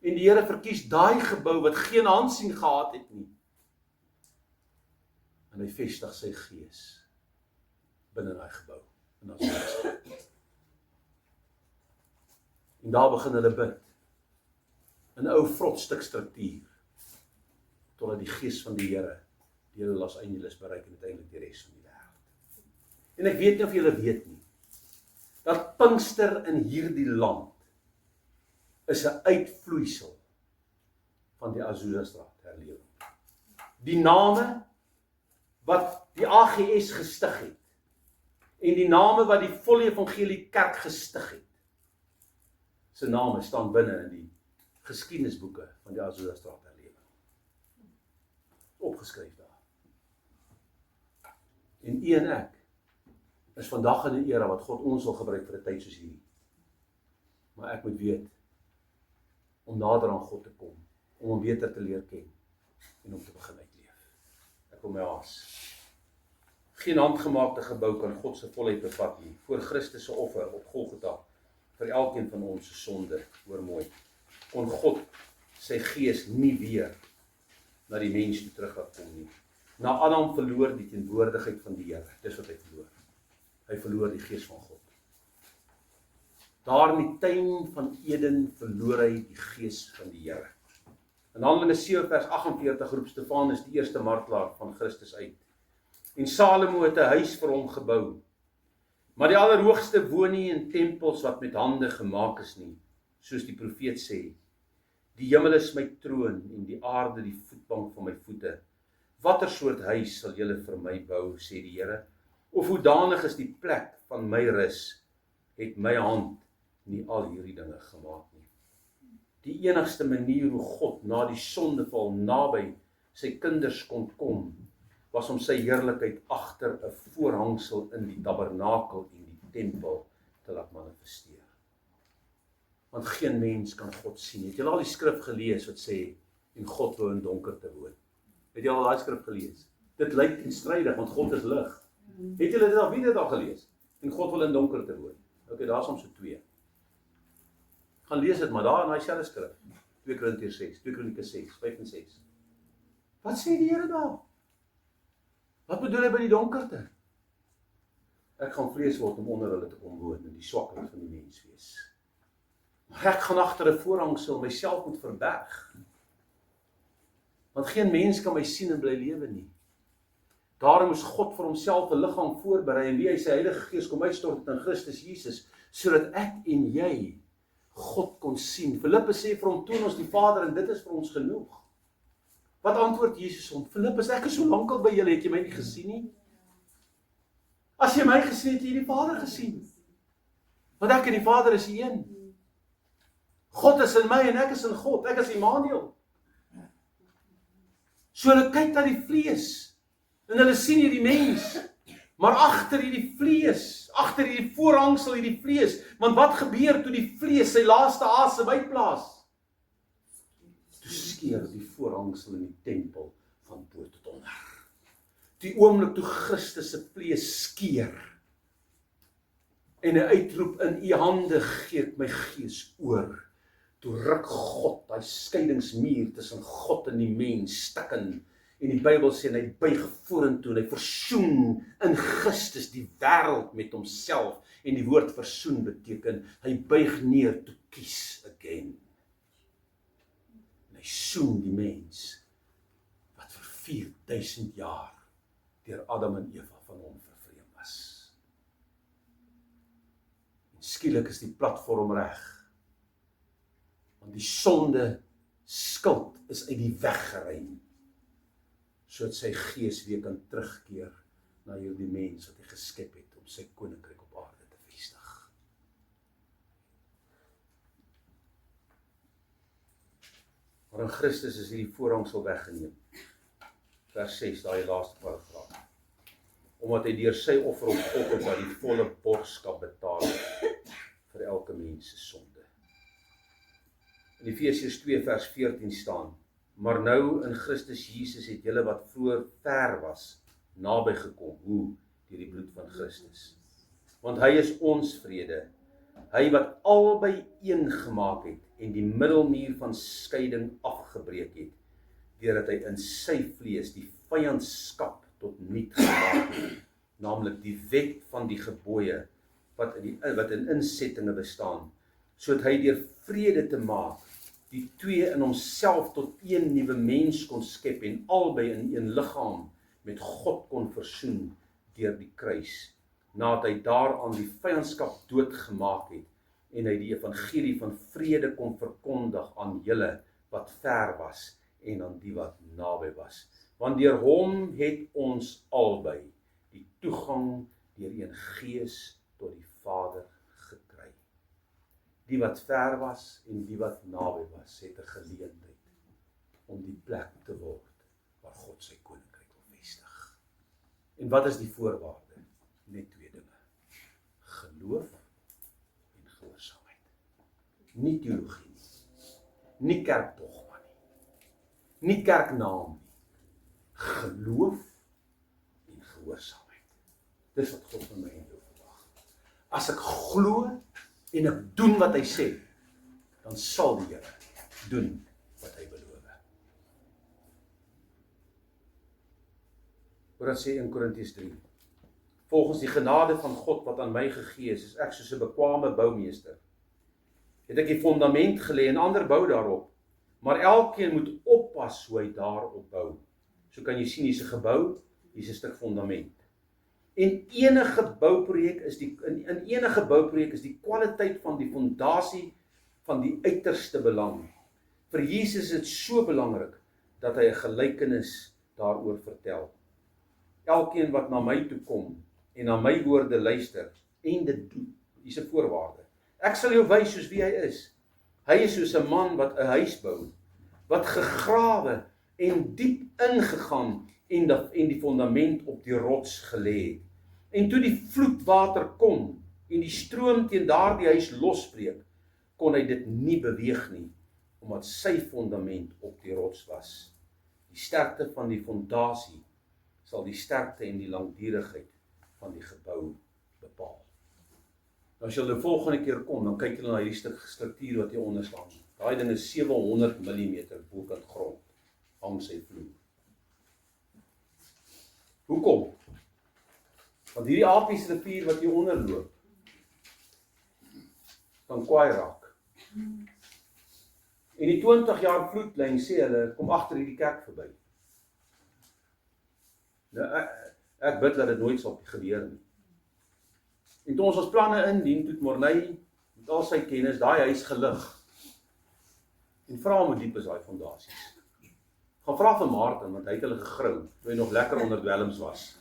En die Here verkies daai gebou wat geen aansien gehad het nie. En hy vestig sy gees binne daai gebou. En dan en daar begin hulle bid. 'n ou vrotstuk struktuur, totdat die gees van die Here die hele Los Angeles bereik en uiteindelik die res van die wêreld. En ek weet nie of julle weet nie, dat Pinkster in hierdie land is 'n uitvloeisel van die Azusa-straat herlewing. Die name wat die AGS gestig het, en die name wat die volle evangelie kerk gestig het, sy name staan binne in die geskiedenisboeke van die Azusa-straat herlewing. Opgeskryf daar. En u en ek is vandag in 'n era wat God ons wil gebruik vir 'n tyd soos hierdie. Maar ek moet weet, om nader aan God te kom, om hom beter te leer ken, en om te begin uitleef. Ek wil my haas. Geen handgemaakte gebou kan God se volheid bevat nie, voor Christus se offer op Golgotha, vir elkeen van ons se sonde, hoor mooi, kon God sy gees nie weer na die mens toe terug laat kom nie. Na Adam verloor die teenwoordigheid van die Here, dis wat hy verloor. Hy verloor die gees van God. Daar in die tuin van Eden verloor hy die gees van die Here. In Handelinge 7 vers 48 roep Stefanus die eerste martelaar van Christus uit. En Salomo het 'n huis vir hom gebou. Maar die Allerhoogste woon nie in tempels wat met hande gemaak is nie, soos die profeet sê. Die hemel is my troon en die aarde die voetbank van my voete. Watter soort huis sal julle vir my bou, sê die Here? Of hoedanig is die plek van my rus, het my hand nie al hierdie dinge gemaak nie. Die enigste manier hoe God na die sondeval naby sy kinders kon kom, was om sy heerlikheid agter 'n voorhangsel in die tabernakel en die tempel te laat manifesteer. Want geen mens kan God sien. Het julle al die skrif gelees wat sê, en God wou in donkerte woon? Het julle al daai skrif gelees? Dit lyk teenstrydig, want God is lig. Het julle dit al weer al gelees? En God wil in donkerte woon. Okay, daar is ons so 2. Gaan lees dit maar daar in daai selfde skrif. 2 Korintiërs 6, 2 Kronieke 6, 5 en 6. Wat sê die Here daar? Wat bedoel hy by die donkerte? Ek gaan vrees word om onder hulle te kom woon in die swakheid van die mens wees. Maar ek gaan agter 'n voorhangsel myself moet verberg. Want geen mens kan my sien en bly lewe nie. Daarom moes God vir homself 'n liggaam voorberei en wie hy sy Heilige Gees kom uitstort in Christus Jesus, sodat ek en jy God kon sien. Filippus sê vir hom, toon ons die Vader en dit is vir ons genoeg. Wat antwoord Jesus hom? Filippus, ek is so lankal by julle, het jy my nie gesien nie? As jy my gesien het, jy die Vader gesien. Want ek en die Vader is een. God is in my en ek is in God. Ek is Immanuel. So hulle kyk na die vlees en hulle sien hierdie mens, maar agter hierdie vlees, agter hierdie voorhangsel hierdie vlees, want wat gebeur toe die vlees sy laaste asem uitblaas? Toe skeer die voorhangsel in die tempel van bo tot onder. Die oomblik toe Christus se vlees skeer en 'n uitroep, in u hande gee ek my gees oor. Toe ruk God daai skeidingsmuur tussen God en die mens stukken. En die Bybel sê, en hy buig vorentoe, en hy versoen in Christus die wêreld met homself. En die woord versoen beteken, hy buig neer to kiss again. En hy soen die mens, wat vir 4000 jaar deur Adam en Eva van hom vervreem was. En skielik is die platform reg. Want die sonde skuld is uit die weg geruim, sodat sy gees weer kan terugkeer na hierdie mens wat hy geskep het om sy koninkryk op aarde te vestig. Maar in Christus is hierdie voorhangsel weggeneem. Vers 6, daai laaste paragraaf. Omdat hy deur sy offer op Golgotha die volle borgskap betaal het vir elke mens se sonde. In Efesiërs 2 vers 14 staan, maar nou in Christus Jesus het julle wat vroeër ver was, naby gekom. Hoe? Deur die bloed van Christus. Want hy is ons vrede, hy wat albei een gemaak het en die middelmuur van skeiding afgebreek het, deurdat hy in sy vlees die vyandskap tot niet gemaak het, naamlik die wet van die gebooie wat in insettinge bestaan, sodat hy deur vrede te maak die twee in homself tot een nuwe mens kon skep en albei in een liggaam met God kon versoen deur die kruis, nadat hy daaraan die vyandskap doodgemaak het en hy die evangelie van vrede kon verkondig aan julle wat ver was en aan die wat naby was. Want deur hom het ons albei die toegang deur een Gees tot die Vader gekry. Die wat ver was en die wat naby was, het 'n geleentheid om die plek te word waar God sy koninkryk wil vestig. En wat is die voorwaarde? Net 2 dinge. Geloof en gehoorsaamheid. Nie teologie nie. Nie kerkdogma nie. Nie kerknaam nie. Geloof en gehoorsaamheid. Dis wat God van my en jou verwag. As ek glo en ek doen wat hy sê, dan sal die Here doen wat hy beloof. Wat sê in Korintiërs 3? Volgens die genade van God wat aan my gegee is ek soos 'n bekwame boumeester. Het ek die fondament gelê en ander bou daarop, maar elkeen moet oppas hoe hy daarop bou. So kan jy sien, hier's 'n gebou, hier's 'n stuk fondament. En enige bouprojek is in enige bouprojek is die kwaliteit van die fondasie van die uiterste belang. Vir Jesus is dit so belangrik dat hy 'n gelykenis daaroor vertel. Elkeen wat na my toe kom en na my woorde luister en dit doen, hier's 'n voorwaarde. Ek sal jou wys soos wie hy is. Hy is soos 'n man wat 'n huis bou, wat gegrawe en diep ingegaan en die fondament op die rots gelê het. En toe die vloedwater kom en die stroom teen daardie huis losbreek, kon hy dit nie beweeg nie, omdat sy fondament op die rots was. Die sterkte van die fondasie sal die sterkte en die langdurigheid van die gebou bepaal. Nou as jy die volgende keer kom, dan kyk jy na hierdie stuk struktuur wat hier onder staan. Daai ding is 700 mm bokant grond, hang sy vloer. Hoekom? Want hierdie Apies rivier wat hier onder loop, kan kwaai raak. En die 20 jaar vloedlyn sê hulle, kom agter hierdie kerk verby. Nou, ek bid dat dit nooit sal gebeur nie. En toe ons planne indien, toe het Morney met al sy kennis daai huis gelig. En vra hom hoe diep is daai fondasies. Gaan vra vir Martin, want hy het hulle gegrou, toe hy nog lekker onder dwelms was.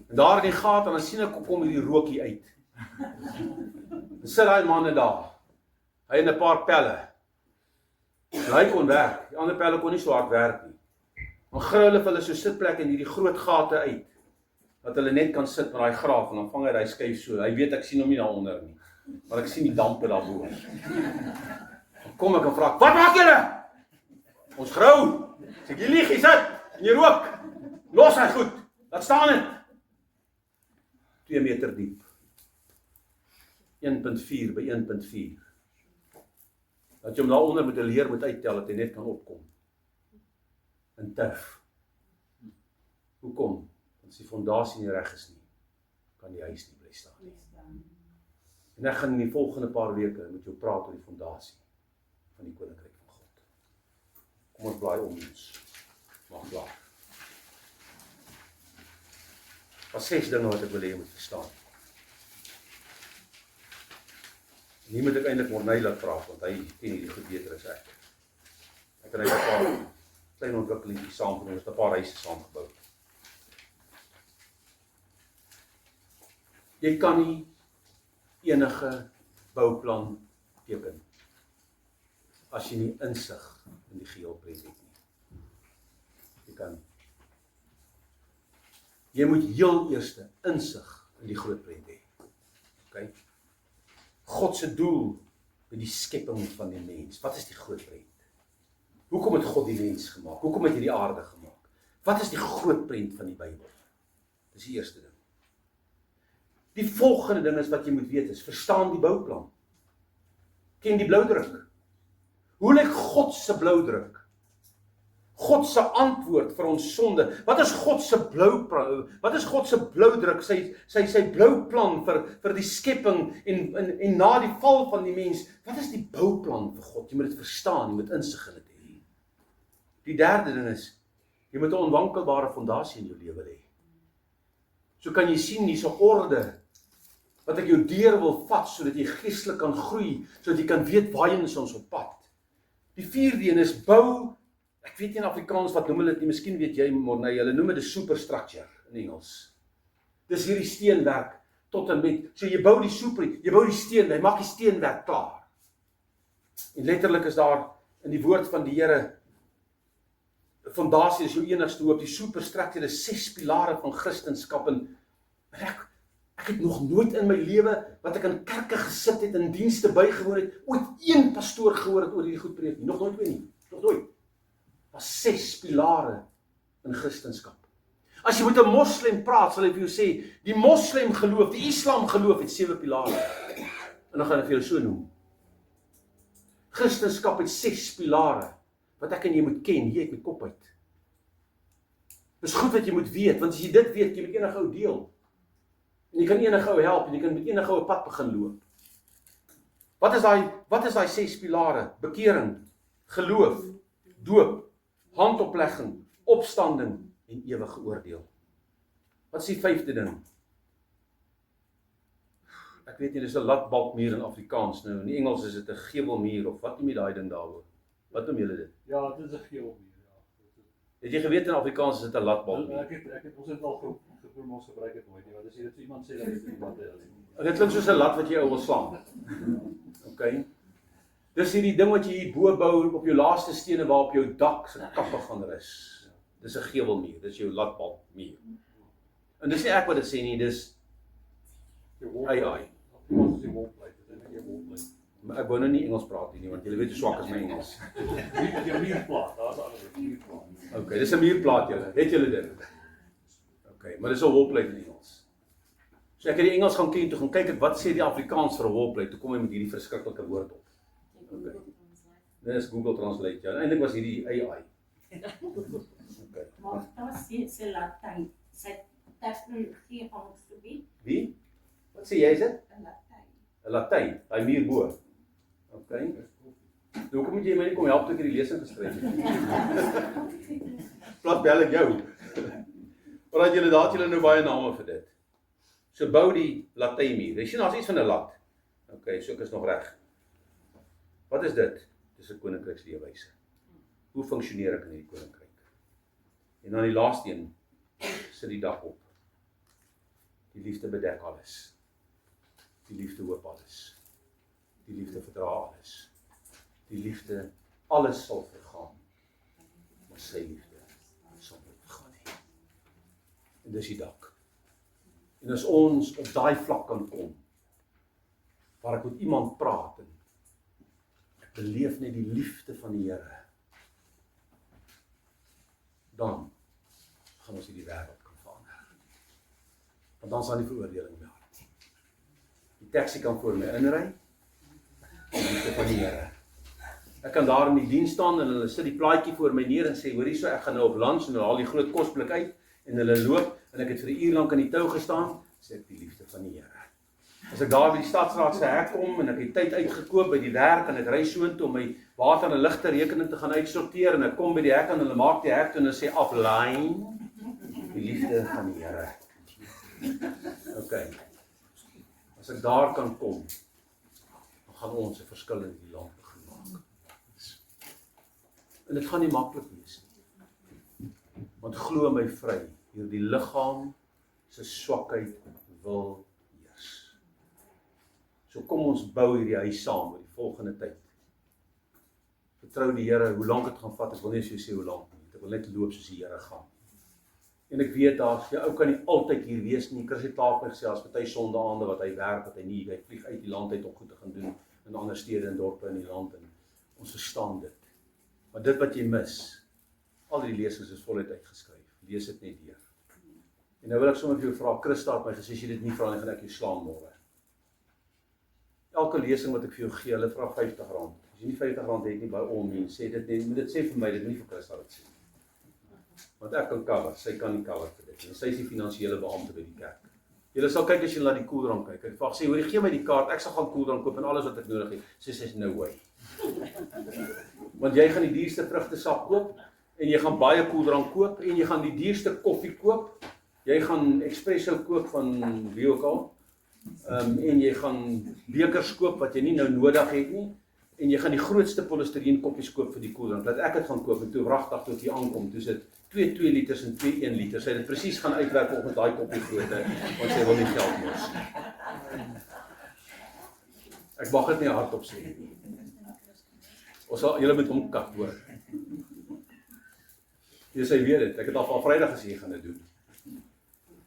En daar in die gat, en dan sien ek kom hierdie rookie uit. Dan sit daai manne daar. Hy en 'n paar pelle. En hy kon werk, die ander pelle kon nie so hard werk nie. Dan grou hulle vir hulle so sitplek in hierdie groot gate uit, dat hulle net kan sit met daai graaf, en dan vang hy daai skuif so. Hy weet ek sien hom nie daaronder nie, maar ek sien die dampe daarbo. Dan kom ek en vra, wat maak julle? Ons grou. Sê ek, jy lieg, jy sit, en jy rook. Los hy goed, laat staan het. 2 meter diep. 1.4 by 1.4. Dat jy hom daaronder met 'n leer moet uittel, dat hy net kan opkom. In turf. Hoekom? Want as die fondasie nie reg is nie, kan die huis nie bly staan nie. En ek gaan in die volgende paar weke met jou praat oor die fondasie van die koninkryk van God. Kom ons blaai om ons. Mag blaai. Daar's 6 dinge wat ek wil hê jy moet verstaan. En hier moet ek eintlik Morney laat praat, want hy ken hierdie goed beter as ek. Ek en hy het 'n paar klein ontwikkelingetjies saam gedoen, ons het 'n paar huise saam gebou. Jy kan nie enige bouplan teken as jy nie insig in die geheel prent het nie. Jy kan nie. Jy moet heel eerste insig in die groot prent hê. Okay? God se doel met die skepping van die mens. Wat is die groot prent? Hoekom het God die mens gemaak? Hoekom het hy die aarde gemaak? Wat is die groot prent van die Bybel? Dis die eerste ding. Die volgende ding is wat jy moet weet is, verstaan die bouplan. Ken die bloudruk. Hoe lyk God se bloudruk? God se antwoord vir ons sonde. Wat is God se bloudruk? Sy blouplan vir die skepping en na die val van die mens. Wat is die bouplan vir God? Jy moet dit verstaan, jy moet insig in dit hê. Die derde ding is, jy moet 'n onwankelbare fondasie in jou lewe hê. So kan jy sien hier's 'n orde wat ek jou deur wil vat sodat jy geestelik kan groei, sodat jy kan weet waarheen is ons op pad. Die vierde een is bou ek weet nie in Afrikaans wat noem hulle dit nie, miskien weet jy Morney, hulle noem dit 'n superstructure in Engels. Dis hierdie steenwerk tot en met, so jy bou die steen, jy maak die steenwerk klaar. En letterlik is daar in die woord van die Here, fondasie is jou enigste hoop, die superstructure is 6 pilare van Christendom en ek het nog nooit in my lewe, wat ek in kerke gesit het, in dienste bygewoon het, ooit een pastoor gehoor het oor hierdie goed preek nie, nog nooit nie, nog nooit. Daar 6 pilare in Christendom. As jy met 'n moslem praat, sal hy vir jou sê, die moslem geloof, die islam geloof het 7 pilare. En dan gaan ek vir jou so noem. Christendom het 6 pilare, wat ek en jy moet ken, hier uit my kop uit. Dis goed wat jy moet weet, want as jy dit weet, jy met enige ou deel. En jy kan enige ou help, en jy kan met enige ou pad begin loop. Wat is daai 6 pilare? Bekering, geloof, doop, handoplegging, opstanding en ewige oordeel. Wat is die 5de ding? Ek weet nie, dis 'n latbalkmuur in Afrikaans nou. In Engels is dit 'n gewelmuur of wat noem jy daai ding daaroor? Wat noem julle dit? Ja, dit is 'n gewelmuur, ja. Het jy geweet in Afrikaans is dit 'n latbalkmuur? Ons het al geprobeer, ons gebruik dit nooit nie, want as jy dit iemand sê, dan weet jy wat dit is. Dit klink soos 'n lat wat jy ou wil slaan. OK. Dis hierdie ding wat jy hier bo bou op jou laaste stene waar op jou dak se kappe gaan rus. Dis 'n gewelmuur, dis jou latbalkmuur. En dis nie ek wat dit sê nie, dis AI. Ons is die wolpleit, dit is net 'n wolpleit. Maar ek wou nou nie Engels praat nie, want julle weet hoe swak is my Engels. Dit is jou muurplaat, daar's alles op muurplaat. OK, dis 'n muurplaat julle. Het julle dit? OK, maar dis 'n wolpleit in Engels. So ek het die Engels gaan ken toe gaan kyk wat sê die Afrikaans vir 'n wolpleit. Toe kom hy met hierdie verskriklike woord op. Okay. Dit is Google Translate. Ja, eintlik was hierdie AI. OK. Maar daar sê Latyn, sy tegnologie van ons te bied, Wie? Wat sê jy is dit? 'n Latyn. 'n Latyn, daai muur bo. OK. Hoekom moet jy my nie kom help toe ek hierdie lesing geskryf het? Plat bel ek jou. Maar dat julle daar het julle nou baie name vir dit. So bou die latynmuur. Jy sien daar's iets van 'n lat. OK, so ek is nog reg. Wat is dit? Dis 'n koninkryksleefwyse. Hoe funksioneer ek in hierdie koninkryk? En dan die laaste een sit die dak op. Die liefde bedek alles. Die liefde hoop alles. Die liefde verdra alles. Die liefde, alles sal vergaan. Maar sy liefde sal nooit vergaan nie. En dis die dak. En as ons op daai vlak kan kom, waar ek met iemand praat en ek beleef net die liefde van die Here, dan gaan ons hierdie wêreld kan verander. Want dan sal die veroordeling daar. Die taxi kan voor my inry, die liefde van die Here. Ek kan daar in die diens staan en hulle sit die plaatjie voor my neer en sê, hoor hierso, ek gaan nou op lunch en hulle haal die groot kosblik uit en hulle loop en ek het vir 'n uur lank aan die tou gestaan, sê ek die liefde van die Here. As ek daar by die stadsraad se hek kom en ek het tyd uitgekoop by die werk en ek ry soontoe om my water en ligte rekening te gaan uitsorteer en ek kom by die hek en hulle maak die hek toe en hulle sê aflyn, die liefde van die Here. OK. As ek daar kan kom, dan gaan ons 'n verskil in die land begin maak. En dit gaan nie maklik wees nie. Want glo my vry, hierdie liggaam se swakheid wil heers. So kom ons bou hierdie huis saam oor die volgende tyd. Vertrou die Here, hoe lank dit gaan vat, ek wil nie so sê hoe lank nie. Ek wil net loop soos die Here gaan. En ek weet daar's jy ou kan nie altyd hier wees nie. Chris het taak gesê as party sondaande wat hy werk, wat hy vlieg uit die land uit om goed te gaan doen in ander stede en dorpe in die land en ons verstaan dit. Maar dit wat jy mis, al die lesings is voluit uitgeskryf. Lees dit net deur. En nou wil ek sommer vir jou vra, Christa het my gesê as jy dit nie vra nie, gaan ek jou slaan môre. Elke lesing wat ek vir jou gee, hulle vra R50. As jy nie R50 het nie by all means, sê dit net, moet dit sê vir my, dit moet nie vir Christa dit sê. Want ek kan cover, sy kan nie cover vir dit. En sy is die finansiële beampte by die kerk. Julle sal kyk as jy na die koeldrank kyk. Ek sê, hoor, gee my die kaart, ek sal gaan koeldrank koop en alles wat ek nodig het. Sy sê, no way. Want jy gaan die duurste vrugtesap koop en jy gaan baie koeldrank koop en jy gaan die duurste koffie koop. Jy gaan espresso koop van wie ook al. En jy gaan bekers koop wat jy nie nou nodig het nie. en jy gaan die grootste polistireen koppies koop vir die koeldrank, dat ek het gaan koop, en toe wragtig tot hier aankom, toe sit 2 liters en 2 1 liter, sy het dit presies gaan uitwerk volgens daai koppie grootte, want sy wil nie geld mors nie. Ek mag dit nie hardop sê nie. Ons sal julle met hom kat, hoor. Sy weet dit, ek het al Vrydag gesê jy gaan dit doen.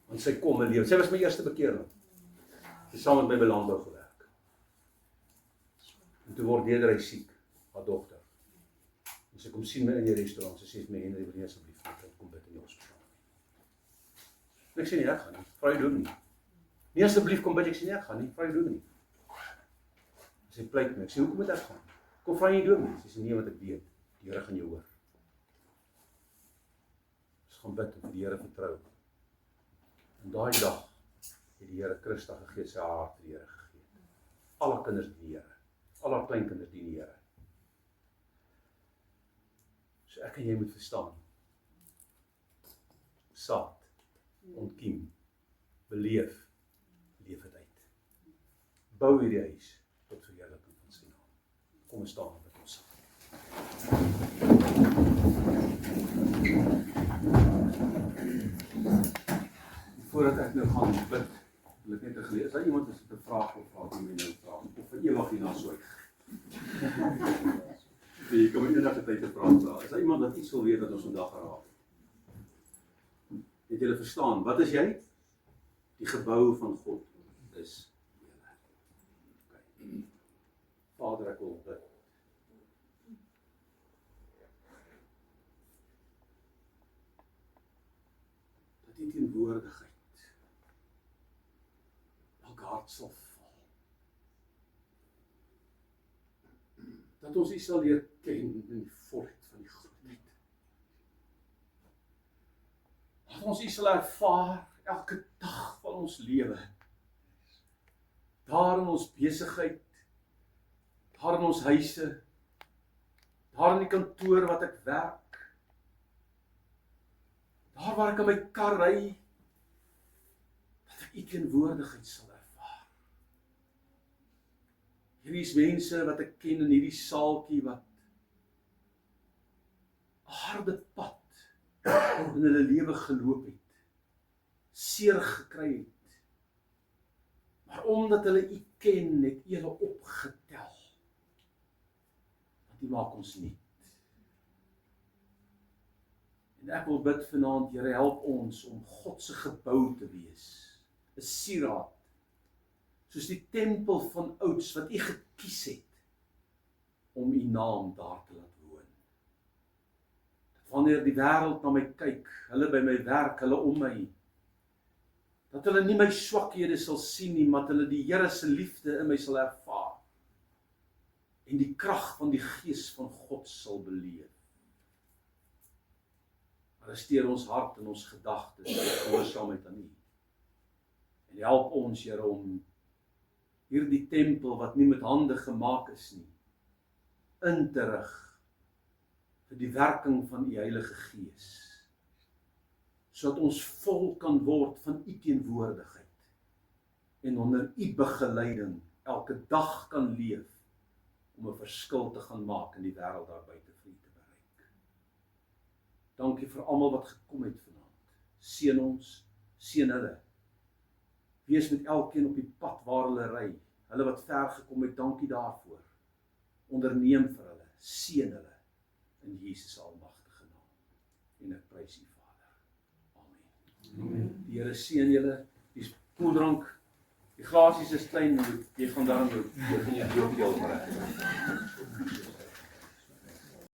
Want sy kom en lewe. Sy was my eerste bekering. Sy het saam met my by landbou gewerk. En toe word Dedery siek, haar dogter. En sy kom sien my in die restaurant, sy sê my Henry, wil nie asseblief kom bid in die hospitaal. En ek sê nie, ek gaan nie, vrou jy doen nie. Nie asseblief kom bid, ek sê nie, ek gaan nie, vrou jy doen nie. Sy pleit my, ek sê, hoekom moet ek gaan? Kom vrou jy doen nie, sy sê nie, want ek weet, die Here gaan jou hoor. Ons gaan bid en vir die Here vertrou. En daai dag het die Here Christa gegee, sy hart vir die Here gegee. Al haar kinders dien die Here. Al haar kleinkinders dien die Here. So ek en jy moet verstaan. Saad, ontkiem, beleef, leef het uit. Bou hierdie huis tot verheerliking van sy naam. Kom ons staan met ons. Voordat ek nou gaan bid, wil ek net gelees. Is daar iemand wat 'n vraag of vraag om my nou vraag of vir ewig hierna swyg? Jy kom enige tyd te praat. Is daar iemand wat iets wil weet wat ons vandag geraak het? Het julle verstaan? Wat is jy? Die gebou van God is julle. Okay. Vader, ek wil bid. Dat die teenwoordigheid elke hart sal val. Dat ons U sal leer ken in die volheid van die grootheid. Dat ons U sal ervaar elke dag van ons lewe. Daar in ons besigheid, daar in ons huise, daar in die kantoor wat ek werk, daar waar ek in my kar ry, dat ek U teenwoordigheid sal ervaar. Hierdie is mense wat ek ken in hierdie saaltjie wat 'n harde pad in hulle lewe geloop het, seer gekry het, maar omdat hulle U ken, het U hulle opgetel. Want U maak ons nuut. En ek wil bid vanaand, Here, help ons om God se gebou te wees, 'n sieraad, soos die tempel van ouds wat U gekies het om U naam daar te laat woon. Dat wanneer die wêreld na my kyk, hulle by my werk, hulle om my, dat hulle nie my swakhede sal sien nie, maar hulle die Here se liefde in my sal ervaar en die krag van die Gees van God sal beleef. Arresteer ons hart en ons gedagtes in gehoorsaamheid aan U. En help ons, Here, om hierdie tempel wat nie met hande gemaak is nie, in te rig vir die werking van U Heilige Gees, sodat ons vol kan word van U teenwoordigheid en onder U begeleiding elke dag kan leef om 'n verskil te gaan maak in die wêreld daar buite vir U te bereik. Dankie vir almal wat gekom het vanaand. Seën ons, seën hulle. Wees met elkeen op die pad waar hulle ry. Hulle wat ver gekom het, dankie daarvoor. Onderneem vir hulle, seën hulle in Jesus se almagtige naam. En ek prys U, Vader. Amen. Die Here seën julle. Die koeldrank, die glasies is klein, jy gaan daarom jy gaan jou deel kry.